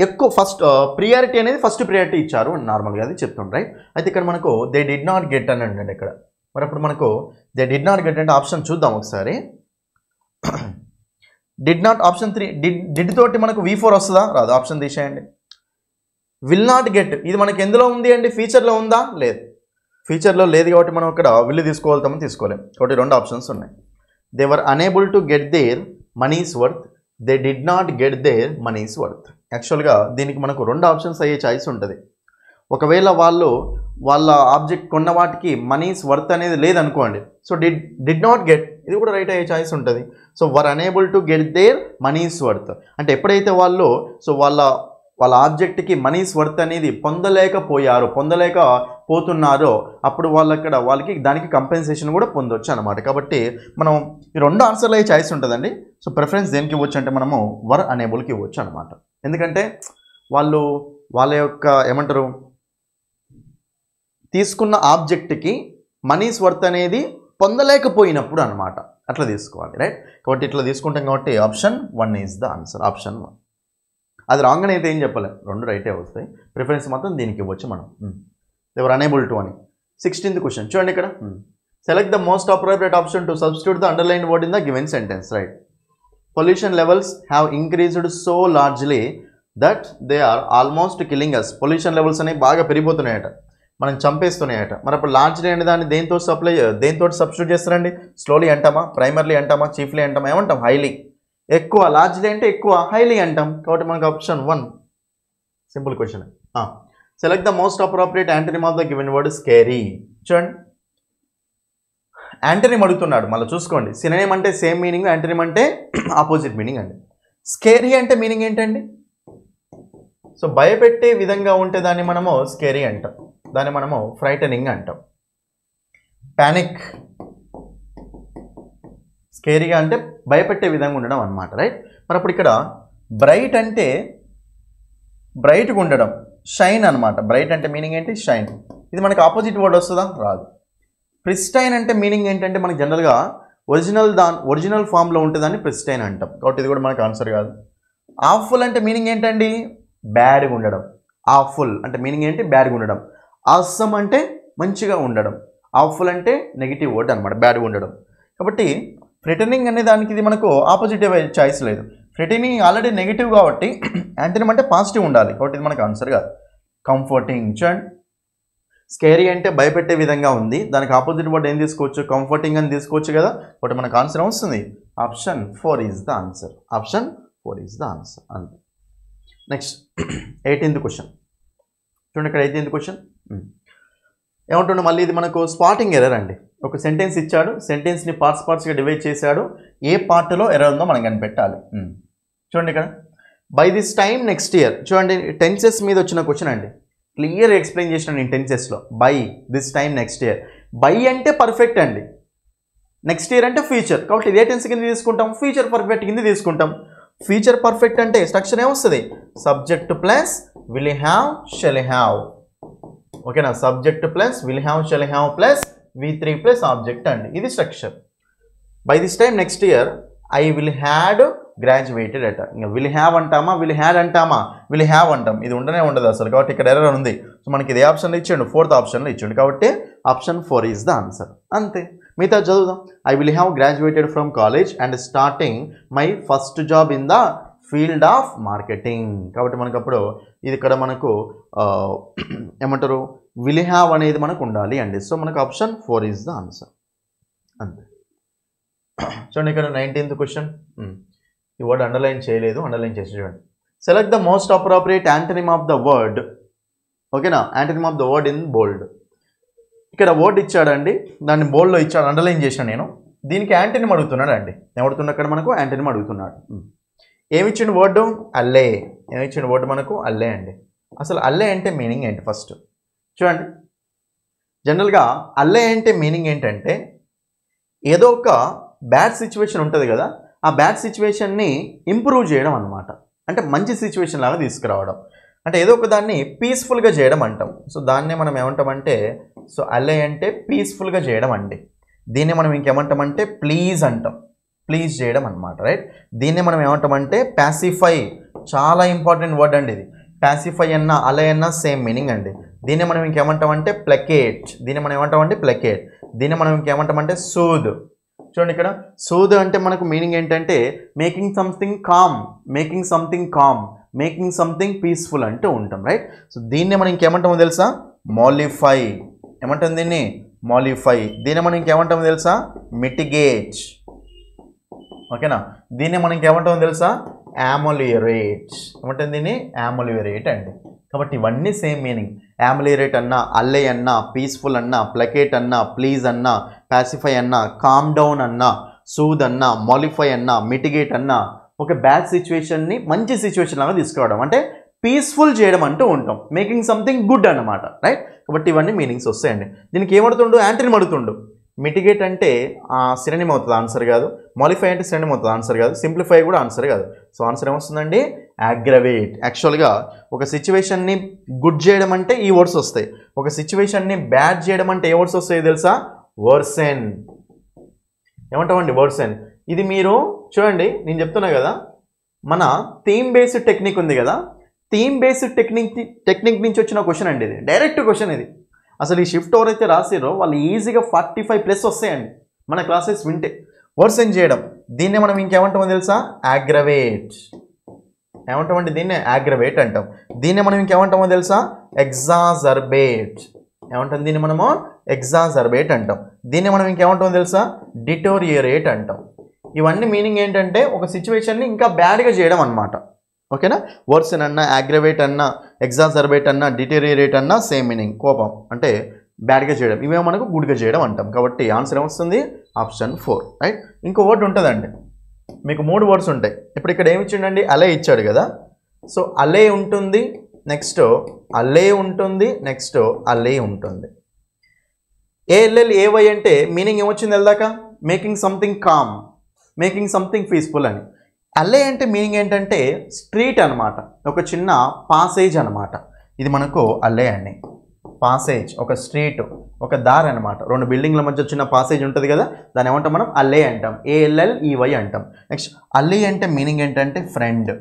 ఎక్కువ ఫస్ట్ ప్రియారిటీ అనేది ఫస్ట్ ప్రియారిటీ ఇచ్చారు నార్మల్గా అది చెప్తుండ్రు, రైట్. అయితే ఇక్కడ మనకు దే డిడ్ నాట్ గెట్ అని అంటే ఇక్కడ మరి అప్పుడు మనకు దే డిడ్ నాట్ గెట్ అంటే ఆప్షన్ చూద్దాం ఒకసారి. డిడ్ నాట్ ఆప్షన్ 3, డిడ్ తోటి మనకు V4 వస్తుందా? రాదు, ఆప్షన్ తీసేయండి. విల్ నాట్ గెట్, ఇది మనకి ఎందులో ఉంది అండి? ఫీచర్లో ఉందా? లేదు, ఫీచర్లో లేదు కాబట్టి మనం ఇక్కడ విల్ తీసుకోగలుగుతామని తీసుకోలేము. కాబట్టి 2 ఆప్షన్స్ ఉన్నాయి. They were unable to get their money's worth, they did not get their money's worth. యాక్చువల్గా దీనికి మనకు 2 ఆప్షన్స్ అయ్యే ఛాయిస్ ఉంటుంది. ఒకవేళ వాళ్ళ ఆబ్జెక్ట్ కొన్న వాటికి మనీస్ వర్త్ అనేది లేదనుకోండి, సో డిడ్ నాట్ గెట్, ఇది కూడా రైట్ అయ్యే ఛాయిస్ ఉంటుంది. So were unable to get their money's worth అంటే ఎప్పుడైతే వాళ్ళు వాళ్ళ ఆబ్జెక్ట్కి మనీస్ వర్త్ అనేది పొందలేకపోతున్నారో అప్పుడు వాళ్ళకి దానికి కంపెన్సేషన్ కూడా పొందొచ్చు అనమాట. కాబట్టి మనం ఈ 2 ఆన్సర్లు అయ్యే ఛాయిస్ ఉంటుందండి. సో ప్రిఫరెన్స్ దేనికి ఇవ్వచ్చు అంటే మనము వర్ అనేబుల్కి ఇవ్వచ్చు అనమాట. ఎందుకంటే వాళ్ళ యొక్క ఏమంటారు తీసుకున్న ఆబ్జెక్ట్కి మనీస్ వర్త్ అనేది పొందలేకపోయినప్పుడు అనమాట, అట్లా తీసుకోవాలి, రైట్. కాబట్టి ఇట్లా తీసుకుంటాం కాబట్టి option 1 is the answer, option 1. అది రాంగ్ అని అయితే ఏం చెప్పలేం, 2 రైటే వస్తాయి. ప్రిఫరెన్స్ మాత్రం దీనికి ఇవ్వచ్చు మనం. దేవర్ అనేబుల్ టు అని. 16th క్వశ్చన్ చూడండి ఇక్కడ. Select the most appropriate option to substitute the underline word in the given sentence, right. Pollution levels have increased so largely that they are almost killing us. Pollution levels అనేవి బాగా పెరిగిపోతున్నాయట, మనం చంపేస్తున్నాయట. మరి అప్పుడు largely అనే దాన్ని దేంతో సబ్స్టిట్యూట్ చేస్తారండి? Slowly అంటామా, ప్రైమర్లీ అంటామా, చీఫ్లీ అంటామా, ఏమంటాం? హైలీ. ఎక్కువ, లార్జ్లీ అంటే ఎక్కువ, హైలీ అంటాం. కాబట్టి మనకు option 1. Simple question. Select the most appropriate antonym of the given word scary. చూడండి, యాంటనిమ్ అడుగుతున్నాడు, మళ్ళీ చూసుకోండి. సినోనిమ్ అంటే సేమ్ మీనింగ్, యాంటనిమ్ అంటే ఆపోజిట్ మీనింగ్ అండి. స్కేరీ అంటే మీనింగ్ ఏంటండి? సో భయపెట్టే విధంగా ఉంటే దాన్ని మనము స్కేరీ అంటాం, దాన్ని మనము ఫ్రైటనింగ్ అంటాం. ప్యానిక్, స్కేరీగా అంటే భయపెట్టే విధంగా ఉండడం అనమాట, రైట్. మరి అప్పుడు ఇక్కడ బ్రైట్ అంటే బ్రైట్గా ఉండడం, షైన్ అనమాట. బ్రైట్ అంటే మీనింగ్ ఏంటి? షైన్. ఇది మనకి ఆపోజిట్ వర్డ్ వస్తుందా? రాదు. ప్రిస్టైన్ అంటే మీనింగ్ ఏంటంటే మనకి జనరల్గా ఒరిజినల్ ఫామ్లో ఉంటుందని ప్రిస్టైన్ అంటాం. కాబట్టి ఇది కూడా మనకు ఆన్సర్ కాదు. ఆఫుల్ అంటే మీనింగ్ ఏంటండి? బ్యాడ్గా ఉండడం. ఆఫుల్ అంటే మీనింగ్ ఏంటి? బ్యాడ్గా ఉండడం. ఆసమ్ అంటే మంచిగా ఉండడం. ఆఫుల్ అంటే నెగిటివ్ వర్డ్ అనమాట, బ్యాడ్గా ఉండడం. కాబట్టి ఫ్రెటనింగ్ అనే దానికి ఇది మనకు ఆపోజిట్ చాయిస్ లేదు. ఫ్రెటనింగ్ ఆల్రెడీ నెగిటివ్ కాబట్టి యాంటనిమ్ అంటే పాజిటివ్ ఉండాలి. కాబట్టి ఇది మనకు ఆన్సర్ కాదు. కంఫర్టింగ్. చూడండి, స్కేరీ అంటే భయపెట్టే విధంగా ఉంది, దానికి ఆపోజిట్ వర్డ్ ఏం తీసుకోవచ్చు? కంఫర్టింగ్ అని తీసుకోవచ్చు కదా. కాబట్టి మనకు ఆన్సర్ వస్తుంది option 4 is the answer. Option 4 is the answer. అంతే. నెక్స్ట్ 18th క్వశ్చన్ చూడండి. ఇక్కడ 18th క్వశ్చన్ ఏమంటుండే మళ్ళీ ఇది మనకు స్పాటింగ్ ఎర్రర్ అండి. ఒక సెంటెన్స్ ఇచ్చాడు, సెంటెన్స్ని పార్ట్స్గా డివైడ్ చేశాడు, ఏ పార్ట్లో ఎర్రర్ ఉందో మనం కనిపెట్టాలి. చూడండి ఇక్కడ by this time next year. చూడండి, టెన్సెస్ మీద వచ్చిన క్వశ్చన్ అండి. క్లియర్ ఎక్స్ప్లెయిన్ చేసిన నేను టెన్సెస్లో. By this time next year. By అంటే పర్ఫెక్ట్ అండి, నెక్స్ట్ ఇయర్ అంటే ఫ్యూచర్. కాబట్టి ఇదే టెన్స్ కింద తీసుకుంటాం, ఫ్యూచర్ పర్ఫెక్ట్ కింద తీసుకుంటాం. ఫ్యూచర్ పర్ఫెక్ట్ అంటే స్ట్రక్చర్ ఏమొస్తుంది? Subject plus will have shall have. ఓకేనా? Subject plus will have shall have plus V3 plus object అండి, ఇది structure. By this time next year I will had graduated అట. ఇంకా will have అంటామా, will had అంటామా? Will have అంటాం. ఇది ఉండనే ఉండదు అసలు. కాబట్టి ఇక్కడ ఎర్రర్ ఉంది. సో మనకి ఇదే ఆప్షన్లో ఇచ్చాడు, 4th ఆప్షన్లో ఇచ్చాడు. కాబట్టి ఆప్షన్ 4 ఈజ్ ద ఆన్సర్. అంతే. మిగతా చదువుదాం. I will have graduated from college and starting my first job in the field of marketing. కాబట్టి మనకు అప్పుడు ఇది ఇక్కడ మనకు ఏమంటారు? విల్ హ్యావ్ అనేది మనకు ఉండాలి అండి. సో మనకు ఆప్షన్ 4 ఈజ్ ద ఆన్సర్. అంతే. చూడండి ఇక్కడ 19th క్వశ్చన్. ఈ వర్డ్ అండర్లైన్ చేయలేదు, అండర్లైన్ చేసి చూడండి. Select the most appropriate antonym of the word. ఓకేనా? Antonym of the word in bold. ఇక్కడ వర్డ్ ఇచ్చాడండి, దాన్ని బోల్డ్లో ఇచ్చాడు, అండర్లైన్ చేశాను నేను. దీనికి యాంటనిమ్ అడుగుతున్నాడు అండి. ఏమడుగుతున్నా అక్కడ మనకు? యాంటనిమ్ అడుగుతున్నాడు. ఏమిచ్చిన వర్డు? అల్లే. ఏమిచ్చిన వర్డ్ మనకు? అల్లే అండి. అసలు అల్లే అంటే మీనింగ్ ఏంటి ఫస్ట్ చూడండి. జనరల్గా అల్లే అంటే మీనింగ్ ఏంటంటే ఏదో ఒక బ్యాడ్ సిచ్యువేషన్ ఉంటుంది కదా, ఆ బ్యాడ్ సిచ్యువేషన్ని ఇంప్రూవ్ చేయడం అనమాట. అంటే మంచి సిచ్యువేషన్ లాగా తీసుకురావడం, అంటే ఏదో ఒక దాన్ని పీస్ఫుల్గా చేయడం అంటాం. సో దాన్నే మనం ఏమంటామంటే, సో అలే అంటే పీస్ఫుల్గా చేయడం అండి. దీన్ని మనం ఇంకేమంటామంటే ప్లీజ్ అంటాం, ప్లీజ్ చేయడం అనమాట, రైట్. దీన్ని మనం ఏమంటామంటే ప్యాసిఫై, చాలా ఇంపార్టెంట్ వర్డ్ అండి ఇది. ప్యాసిఫై అన్న అలే అన్న సేమ్ మీనింగ్ అండి. దీన్ని మనం ఇంకేమంటామంటే ప్లకేట్, దీన్ని మనం ఏమంటామంటే ప్లకేట్. దీన్ని మనం ఇంకేమంటామంటే సూద్. చూడండి ఇక్కడ సూద్ అంటే మనకు మీనింగ్ ఏంటంటే making something calm, making something calm, making something peaceful అంటూ ఉంటాం, రైట్. సో దీన్ని మనం ఇంకేమంటామో తెలుసా, మాలిఫై. ఏమంటాం దీన్ని, మాలిఫై. దీన్ని మనం ఇంకేమంటామో తెలుసా, మిటిగేట్. ఓకేనా. దీన్ని మనం ఇంకేమంటామో తెలుసా, అమోలియరేట్. ఏమంటుంది దీన్ని, అమోలియరేట్ అండి. కాబట్టి ఇవన్నీ సేమ్ మీనింగ్. అమోలియరేట్ అన్నా, అల్లే అన్నా, పీస్ఫుల్ అన్నా, ప్లకేట్ అన్నా, ప్లీజ్ అన్నా, పాసిఫై అన్నా, కామ్ డౌన్ అన్నా, సూద్ అన్నా, మాలిఫై అన్నా, మిటిగేట్ అన్నా ఒక బ్యాడ్ సిచ్యువేషన్ని మంచి సిచ్యువేషన్ లాగా తీసుకురావడం, అంటే పీస్ఫుల్ చేయడం అంటూ ఉంటాం. మేకింగ్ సంథింగ్ గుడ్ అన్నమాట, రైట్. కాబట్టి ఇవన్నీ మీనింగ్స్ వస్తాయండి. దీనికి ఏమడుతుండు, యాంటోనిమ్ అడుగుతుండు. మిటిగేట్ అంటే సినోనిమ్ అవుతుంది, ఆన్సర్ కాదు. మాలిఫై అంటే సినోనిమ్ అవుతుంది, ఆన్సర్ కాదు. సింప్లిఫై కూడా ఆన్సర్ కాదు. సో ఆన్సర్ ఏమొస్తుందండి, అగ్రవేట్. యాక్చువల్గా ఒక సిచ్యువేషన్ని గుడ్ చేయడం అంటే ఈ వర్డ్స్ వస్తాయి, ఒక సిచ్యువేషన్ని బ్యాడ్ చేయడం అంటే ఏ వర్డ్స్ వస్తాయో తెలుసా, వర్సెన్. ఏమంటామండి, వర్సెన్. ఇది మీరు చూడండి, నేను చెప్తున్నా కదా, మన థీమ్ బేస్డ్ టెక్నిక్ ఉంది కదా, థీమ్ బేస్డ్ టెక్నిక్ నుంచి వచ్చిన క్వశ్చన్ అండి ఇది, డైరెక్ట్ క్వశ్చన్ ఇది. అసలు ఈ షిఫ్ట్ ఎవరైతే రాసిరో వాళ్ళు ఈజీగా 45+ వస్తాయండి మన క్లాసెస్ వింటే. వర్సెన్ చేయడం, దీన్నే మనం ఇంకేమంటామో తెలుసా, అగ్రవేట్. ఏమంటామండి, దీన్నే అగ్రవేట్ అంటాం. దీన్నే మనం ఇంకేమంటామో తెలుసా, ఎగ్జాజర్బేట్. ఏమంటాం దీన్ని మనము, ఎగ్జాజర్బేట్ అంటాం. దీన్ని మనం ఇంకేమంటామో తెలుసా, డిటోరియేట్ అంటాం. ఇవన్నీ మీనింగ్ ఏంటంటే ఒక సిచ్యువేషన్ని ఇంకా బ్యాడ్గా చేయడం అనమాట. ఓకేనా. వర్సెన్ అన్నా, అగ్రవేట్ అన్నా, ఎగ్జాజర్బేట్ అన్నా, డిటోరియేట్ అన్నా సేమ్ మీనింగ్, కోపం అంటే బ్యాడ్గా చేయడం. ఇవే మనకు గుడ్గా చేయడం అంటాం. కాబట్టి ఆన్సర్ ఏమొస్తుంది, ఆప్షన్ 4, రైట్. ఇంకో వర్డ్ ఉంటుందండి, మీకు 3 వర్డ్స్ ఉంటాయి. ఇప్పుడు ఇక్కడ ఏమి ఇచ్చిండండి, అలే ఇచ్చాడు కదా. సో అలే ఉంటుంది, నెక్స్ట్ అలే ఉంటుంది, నెక్స్ట్ అలే ఉంటుంది. ALLAY అంటే మీనింగ్ ఏమొచ్చింది వెళ్దాక, making something calm, making something peaceful అని. అల్లే అంటే మీనింగ్ ఏంటంటే స్ట్రీట్ అనమాట, ఒక చిన్న పాసేజ్ అనమాట. ఇది మనకు అల్లే అండి, పాసేజ్, ఒక స్ట్రీట్, ఒక దారి అనమాట. 2 బిల్డింగ్ల మధ్య చిన్న పాసేజ్ ఉంటుంది కదా, దాన్ని ఏమంటాం మనం, అల్లే అంటాం. ALLEY అంటాం. నెక్స్ట్ అల్లీ అంటే మీనింగ్ ఏంటంటే ఫ్రెండ్.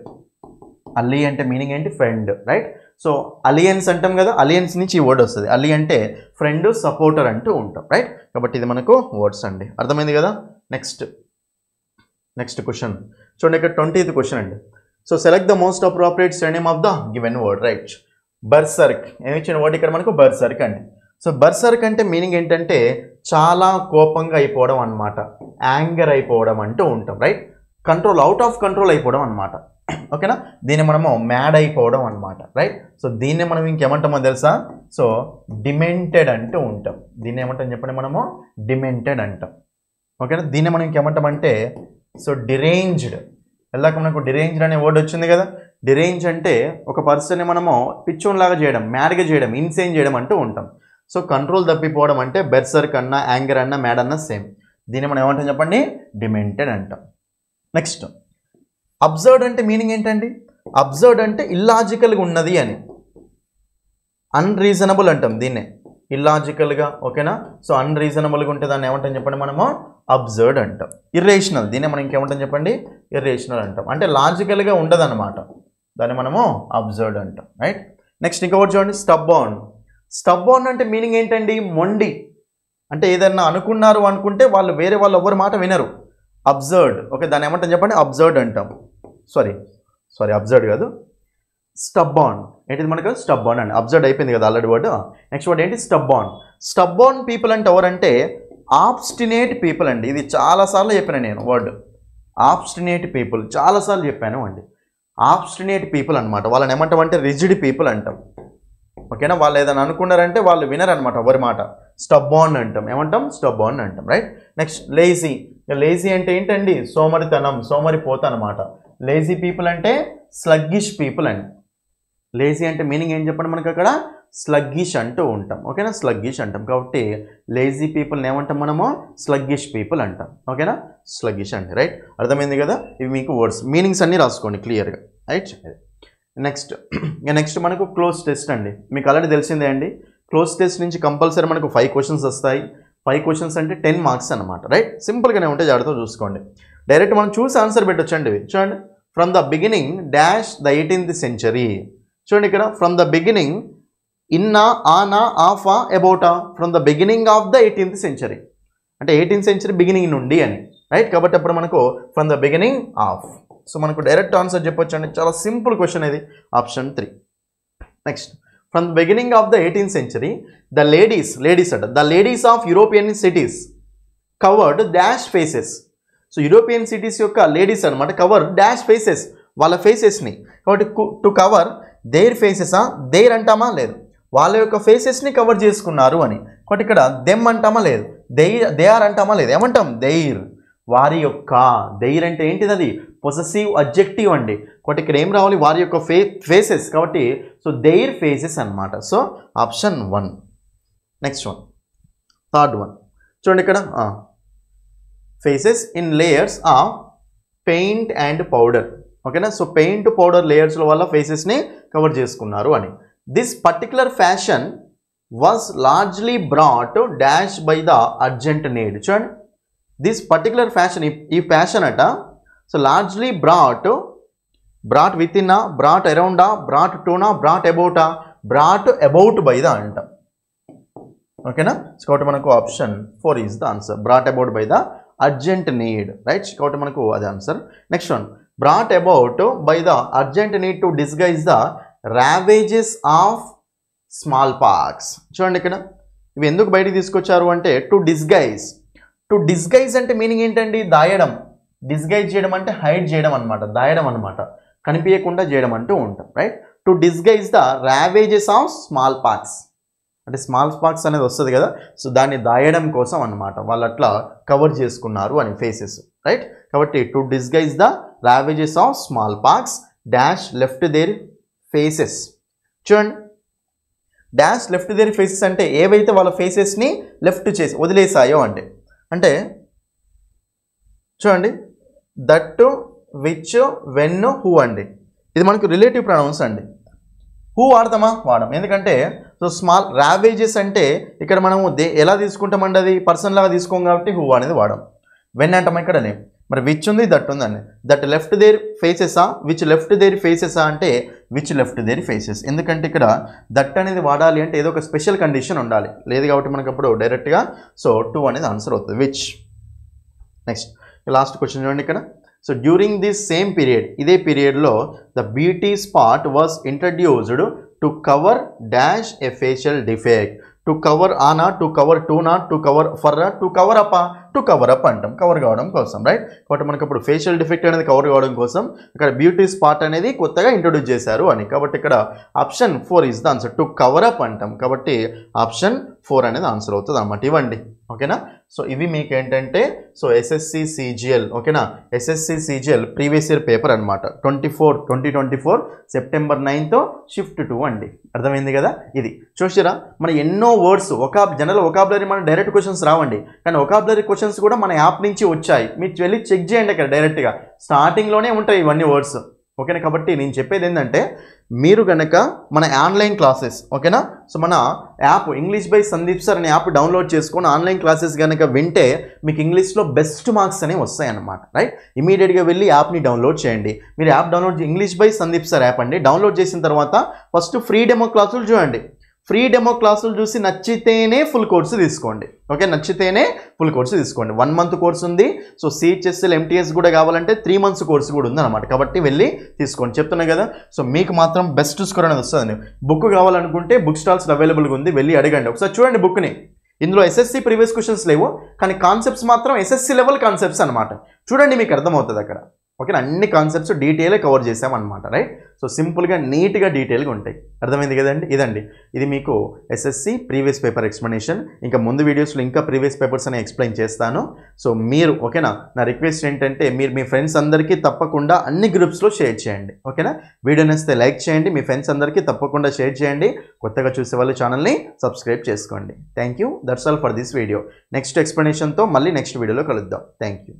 అల్లీ అంటే మీనింగ్ ఏంటి, ఫ్రెండ్, రైట్. సో అలియన్స్ అంటాం కదా, అలియన్స్ నుంచి ఈ వర్డ్ వస్తుంది. అల్లీ అంటే ఫ్రెండ్, సపోర్టర్ అంటూ ఉంటాం, రైట్. కాబట్టి ఇది మనకు వర్డ్స్ అండి, అర్థమైంది కదా. నెక్స్ట్ క్వశ్చన్ చూడండి, ఇక్కడ 20th క్వశ్చన్ అండి. So select the most appropriate synonym of the given word, right. Berserk. ఏమి ఇచ్చిన వర్డ్ ఇక్కడ మనకు, బర్సర్క్ అండి. సో బర్సర్క్ అంటే మీనింగ్ ఏంటంటే చాలా కోపంగా అయిపోవడం అనమాట, యాంగర్ అయిపోవడం అంటూ ఉంటాం, right. Control, out of control అయిపోవడం అనమాట. ఓకేనా. దీన్ని మనము మ్యాడ్ అయిపోవడం అనమాట, రైట్. సో దీన్ని మనం ఇంకేమంటామో తెలుసా, సో డిమెంటెడ్ అంటూ ఉంటాం. దీన్ని ఏమంటాం చెప్పండి, మనము డిమెంటెడ్ అంటాం. ఓకేనా. దీన్ని మనం ఇంకేమంటామంటే సో డిరేంజ్డ్. వెళ్ళాక మనకు డిరేంజ్డ్ అనే వర్డ్ వచ్చింది కదా. డిరేంజ్ అంటే ఒక పర్సన్ని మనము పిచ్చోన్లాగా చేయడం, మ్యాడ్గా చేయడం, ఇన్సేన్ చేయడం అంటూ ఉంటాం. సో కంట్రోల్ తప్పిపోవడం అంటే బెర్సర్క్ అన్నా, యాంగర్ అన్నా, మ్యాడ్ అన్నా సేమ్. దీన్ని మనం ఏమంటాం చెప్పండి, డిమెంటెడ్ అంటాం. నెక్స్ట్ అబ్జర్వ్డ్ అంటే మీనింగ్ ఏంటండి, అబ్జర్వ్డ్ అంటే ఇల్లాజికల్గా ఉన్నది అని, అన్రీజనబుల్ అంటాం దీన్నే, ఇల్లాజికల్గా. ఓకేనా. సో అన్రీజనబుల్గా ఉంటే దాన్ని ఏమంటాం చెప్పండి, మనము అబ్జర్వ్డ్ అంటాం. ఇర్రేషనల్, దీన్నే మనం ఇంకేమంటాం చెప్పండి, ఇర్రేషనల్ అంటాం. అంటే లాజికల్గా ఉండదు అనమాట, దాన్ని మనము అబ్జర్వ్డ్ అంటాం, రైట్. నెక్స్ట్ ఇంకొకటి చూడండి, స్టబ్బార్న్. స్టబ్బార్న్ అంటే మీనింగ్ ఏంటండి, మొండి. అంటే ఏదన్నా అనుకుంటే వాళ్ళు వేరే వాళ్ళు ఎవరి మాట వినరు. అబ్జర్వ్డ్, ఓకే, దాన్ని ఏమంటాం చెప్పండి, అబ్జర్వ్డ్ అంటాం. సారీ అబ్జర్వ్డ్ కాదు, స్టబ్బార్న్. ఏంటిది మనకు, స్టబ్బార్న్ అండి. అబ్జర్వ్డ్ అయిపోయింది కదా ఆల్రెడీ వర్డ్. నెక్స్ట్ వర్డ్ ఏంటి, స్టబ్బార్న్. స్టబ్బార్న్ పీపుల్ అంటే ఎవరంటే ఆబ్స్టినేట్ పీపుల్ అండి. ఇది చాలాసార్లు చెప్పాను నేను వర్డ్, ఆబ్స్టినేట్ పీపుల్ చాలాసార్లు చెప్పాను అండి. ఆబ్స్టినేట్ పీపుల్ అనమాట. వాళ్ళని ఏమంటాం అంటే రిజిడ్ పీపుల్ అంటాం. ఓకేనా. వాళ్ళు ఏదైనా అనుకున్నారంటే వాళ్ళు వినరనమాట ఎవరి మాట, స్టబ్బార్న్ అంటాం. ఏమంటాం, స్టబ్బార్న్ అంటాం, రైట్. Next lazy. లేజీ అంటే ఏంటండి, సోమరితనం, సోమరిపోత అనమాట. లేజీ పీపుల్ అంటే స్లగ్గిష్ పీపుల్ అండి. లేజీ అంటే మీనింగ్ ఏం చెప్పండి మనకు అక్కడ, స్లగ్గిష్ అంటూ ఉంటాం. ఓకేనా, స్లగ్గిష్ అంటాం. కాబట్టి లేజీ పీపుల్ని ఏమంటాం మనము, స్లగ్గిష్ పీపుల్ అంటాం. ఓకేనా, స్లగ్గిష్ అంటే రైట్. అర్థమైంది కదా. ఇవి మీకు వర్డ్స్ మీనింగ్స్ అన్నీ రాసుకోండి క్లియర్గా, రైట్. నెక్స్ట్ మనకు క్లోజ్ టెస్ట్ అండి. మీకు ఆల్రెడీ తెలిసిందే అండి. క్లోజ్ టెస్ట్ నుంచి కంపల్సరీ మనకు 5 క్వశ్చన్స్ వస్తాయి. 5 క్వశ్చన్స్ అంటే 10 మార్క్స్ అనమాట, రైట్. సింపుల్గానే ఉంటే జాగ్రత్తగా చూసుకోండి. డైరెక్ట్ మనం చూసి ఆన్సర్ పెట్టొచ్చండి. చూడండి, from the beginning dash the 18th century. చూడండి ఇక్కడ ఫ్రమ్ ద బిగినింగ్ ఇన్నా ఆనా ఆఫా అబౌటా, from the beginning of the 18th century అంటే 18th century బిగినింగ్ నుండి అని, రైట్. కాబట్టి అప్పుడు మనకు from the beginning of. So మనకు డైరెక్ట్ ఆన్సర్ చెప్పొచ్చు అండి. చాలా సింపుల్ క్వశ్చన్ ఇది, option 3. Next, from the beginning of the 18th century the ladies అట the ladies of European cities covered dash faces. So European cities యొక్క ladies అనమాట cover dash faces, వాళ్ళ ఫేసెస్ని. కాబట్టి టు కవర్ దేర్ ఫేసెసా, their అంటామా లేదు, వాళ్ళ యొక్క ఫేసెస్ని కవర్ చేసుకున్నారు అని. కాబట్టి ఇక్కడ దెమ్ అంటామా లేదు, దే ఆర్ అంటామా లేదు, ఏమంటాం దెయిర్, వారి యొక్క. దెయిర్ అంటే ఏంటిది, అది పొసెసివ్ అడ్జెక్టివ్ అండి. కాబట్టి ఇక్కడ ఏం రావాలి, వారి యొక్క ఫేసెస్. కాబట్టి సో దెయిర్ ఫేసెస్ అనమాట. So option 1. Next one, third one చూడండి ఇక్కడ, faces in layers of paint and powder. ఓకేనా, సో పెయింట్ పౌడర్ లేయర్స్ల వల్ల ఫేసెస్ని కవర్ చేసుకున్నారు అని. This particular fashion was largely brought dash by the urgent need. చూడండి, దిస్ పర్టికులర్ ఫ్యాషన్, ఈ ఫ్యాషన్ అట so largely brought with in, brought అరౌండా, బ్రాట్ టూనా, బ్రాట్ అబౌట్ బై ద అంటాం. ఓకేనా, కాబట్టి మనకు option 4 is the answer, brought about by the urgent need, right. కాబట్టి మనకు అది answer. Next one, brought about by the urgent need to disguise the ravages of small pox. చూడండి ఇక్కడ ఇవి ఎందుకు బయటికి తీసుకొచ్చారు అంటే టు డిస్గైజ్ అంటే మీనింగ్ ఏంటండి, దాయడం. డిస్గైజ్ చేయడం అంటే హైడ్ చేయడం అనమాట, దాయడం అనమాట, కనిపించకుండా చేయడం అంటూ ఉంటాం, right. To disguise the ravages of small pox అంటే స్మాల్ పాక్స్ అనేది వస్తుంది కదా, సో దాన్ని దాయడం కోసం అనమాట, వాళ్ళు అట్లా కవర్ చేసుకున్నారు అని ఫేసెస్, రైట్. కాబట్టి to disguise the ravages of small pox dash left their faces. చూడండి, డాష్ లెఫ్ట్ దేర్ ఫేసెస్ అంటే ఏవైతే వాళ్ళ ఫేసెస్ని లెఫ్ట్ చేసి వదిలేసాయో అంటే చూడండి, దట్, విచ్, వెన్, హూ అండి. ఇది మనకు రిలేటివ్ ప్రొనౌన్స్ అండి. హూ వాడతాం, ఎందుకంటే సో స్మాల్ రావేజెస్ అంటే ఇక్కడ మనము ఎలా తీసుకుంటామండి, అది పర్సన్ లాగా తీసుకోం కాబట్టి హూ అనేది వాడడం. వెన్ అంటాం ఇక్కడనే, మరి విచ్ ఉంది, దట్ ఉందండి. దట్ లెఫ్ట్ దేర్ ఫేసెసా, విచ్ లెఫ్ట్ దేర్ ఫేసెసా అంటే విచ్ లెఫ్ట్ దేర్ ఫేసెస్. ఎందుకంటే ఇక్కడ దట్ అనేది వాడాలి అంటే ఏదో ఒక స్పెషల్ కండిషన్ ఉండాలి, లేదు కాబట్టి మనకు అప్పుడు డైరెక్ట్గా సో 2 అనేది ఆన్సర్ అవుతుంది, విచ్. నెక్స్ట్ లాస్ట్ క్వశ్చన్ చూడండి ఇక్కడ. So during this same period, ఇదే పీరియడ్లో the beauty spot was introduced to cover dash a facial defect. To cover ఆనా, టు కవర్ టూనా, టు కవర్ ఫర్రా, టు కవర్ అప్ అంటాం, కవర్ కావడం కోసం, రైట్. కాబట్టి మనకు ఇప్పుడు ఫేషియల్ డిఫెక్ట్ అనేది కవర్ కావడం కోసం ఇక్కడ బ్యూటీ స్పాట్ అనేది కొత్తగా ఇంట్రొడ్యూస్ చేశారు అని. కాబట్టి ఇక్కడ option 4 is the answer, to cover up అంటాం. కాబట్టి ఆప్షన్ 4 అనేది ఆన్సర్ అవుతుంది అన్నమాట. ఇవ్వండి, ఓకేనా. సో ఇవి మీకు ఏంటంటే సో ఎస్ఎస్సి సిజిఎల్, ఓకేనా, SSC CGL previous year paper అనమాట, 2024 సెప్టెంబర్ 9th షిఫ్ట్ 2 అండి. అర్థమైంది కదా. ఇది చూసారా, మన ఎన్నో వర్డ్స్ జనరల్ వొకాబులరీ మన డైరెక్ట్ క్వశ్చన్స్ రావండి, కానీ వొకాబులరీ క్వశ్చన్స్ కూడా మన యాప్ నుంచి వచ్చాయి. మీరు వెళ్ళి చెక్ చేయండి అక్కడ డైరెక్ట్గా, స్టార్టింగ్లోనే ఉంటాయి ఇవన్నీ వర్డ్స్, ఓకేనా. కాబట్టి నేను చెప్పేది ఏంటంటే మీరు కనుక మన ఆన్లైన్ క్లాసెస్, ఓకేనా, సో మన app English by Sandeep sir అనే యాప్ డౌన్లోడ్ చేసుకొని ఆన్లైన్ క్లాసెస్ కనుక వింటే మీకు ఇంగ్లీష్లో బెస్ట్ మార్క్స్ అనేవి వస్తాయి అన్నమాట, రైట్. ఇమీడియట్గా వెళ్ళి యాప్ని డౌన్లోడ్ చేయండి. మీరు app download English by Sandeep sir app అండి. డౌన్లోడ్ చేసిన తర్వాత ఫస్ట్ ఫ్రీ డెమో క్లాసులు చూడండి. ఫ్రీ డెమో క్లాసులు చూసి నచ్చితేనే ఫుల్ కోర్సు తీసుకోండి, ఓకే. నచ్చితేనే ఫుల్ కోర్సు తీసుకోండి. 1 month కోర్సు ఉంది. సో సిహెచ్ఎస్ఎల్ ఎంటీఎస్ కూడా కావాలంటే 3 months కోర్సు కూడా ఉంది అనమాట. కాబట్టి వెళ్ళి తీసుకోండి, చెప్తున్నా కదా. సో మీకు మాత్రం బెస్ట్ స్కోర్ అనేది వస్తుంది. బుక్ కావాలనుకుంటే బుక్ స్టాల్స్ అవైలబుల్గా ఉంది, వెళ్ళి అడగండి. ఒకసారి చూడండి బుక్ని. ఇందులో ఎస్ఎస్సి ప్రీవియస్ క్వశ్చన్స్ లేవు, కానీ కాన్సెప్ట్స్ మాత్రం ఎస్ఎస్సి లెవెల్ కాన్సెప్ట్స్ అనమాట. చూడండి, మీకు అర్థమవుతుంది అక్కడ, ఓకేనా, అన్ని కాన్సెప్ట్స్ డీటెయిల్గా కవర్ చేసామన్నమాట, రైట్. సో సింపుల్గా నీట్గా డీటెయిల్గా ఉంటాయి. అర్థమైంది కదండి. ఇదండి, ఇది మీకు ఎస్ఎస్సి ప్రీవియస్ పేపర్ ఎక్స్ప్లెనేషన్. ఇంకా ముందు వీడియోస్లో ఇంకా ప్రీవియస్ పేపర్స్ అని ఎక్స్ప్లెయిన్ చేస్తాను. సో మీరు ఓకేనా, నా రిక్వెస్ట్ ఏంటంటే మీరు మీ ఫ్రెండ్స్ అందరికీ తప్పకుండా అన్ని గ్రూప్స్లో షేర్ చేయండి. ఓకేనా, వీడియో నచ్చితే లైక్ చేయండి, మీ ఫ్రెండ్స్ అందరికీ తప్పకుండా షేర్ చేయండి. కొత్తగా చూసే వాళ్ళు ఛానల్ని సబ్స్క్రైబ్ చేసుకోండి. Thank you. That's all for this video. Next ఎక్స్ప్లెనేషన్తో మళ్ళీ నెక్స్ట్ వీడియోలో కలుద్దాం. Thank you.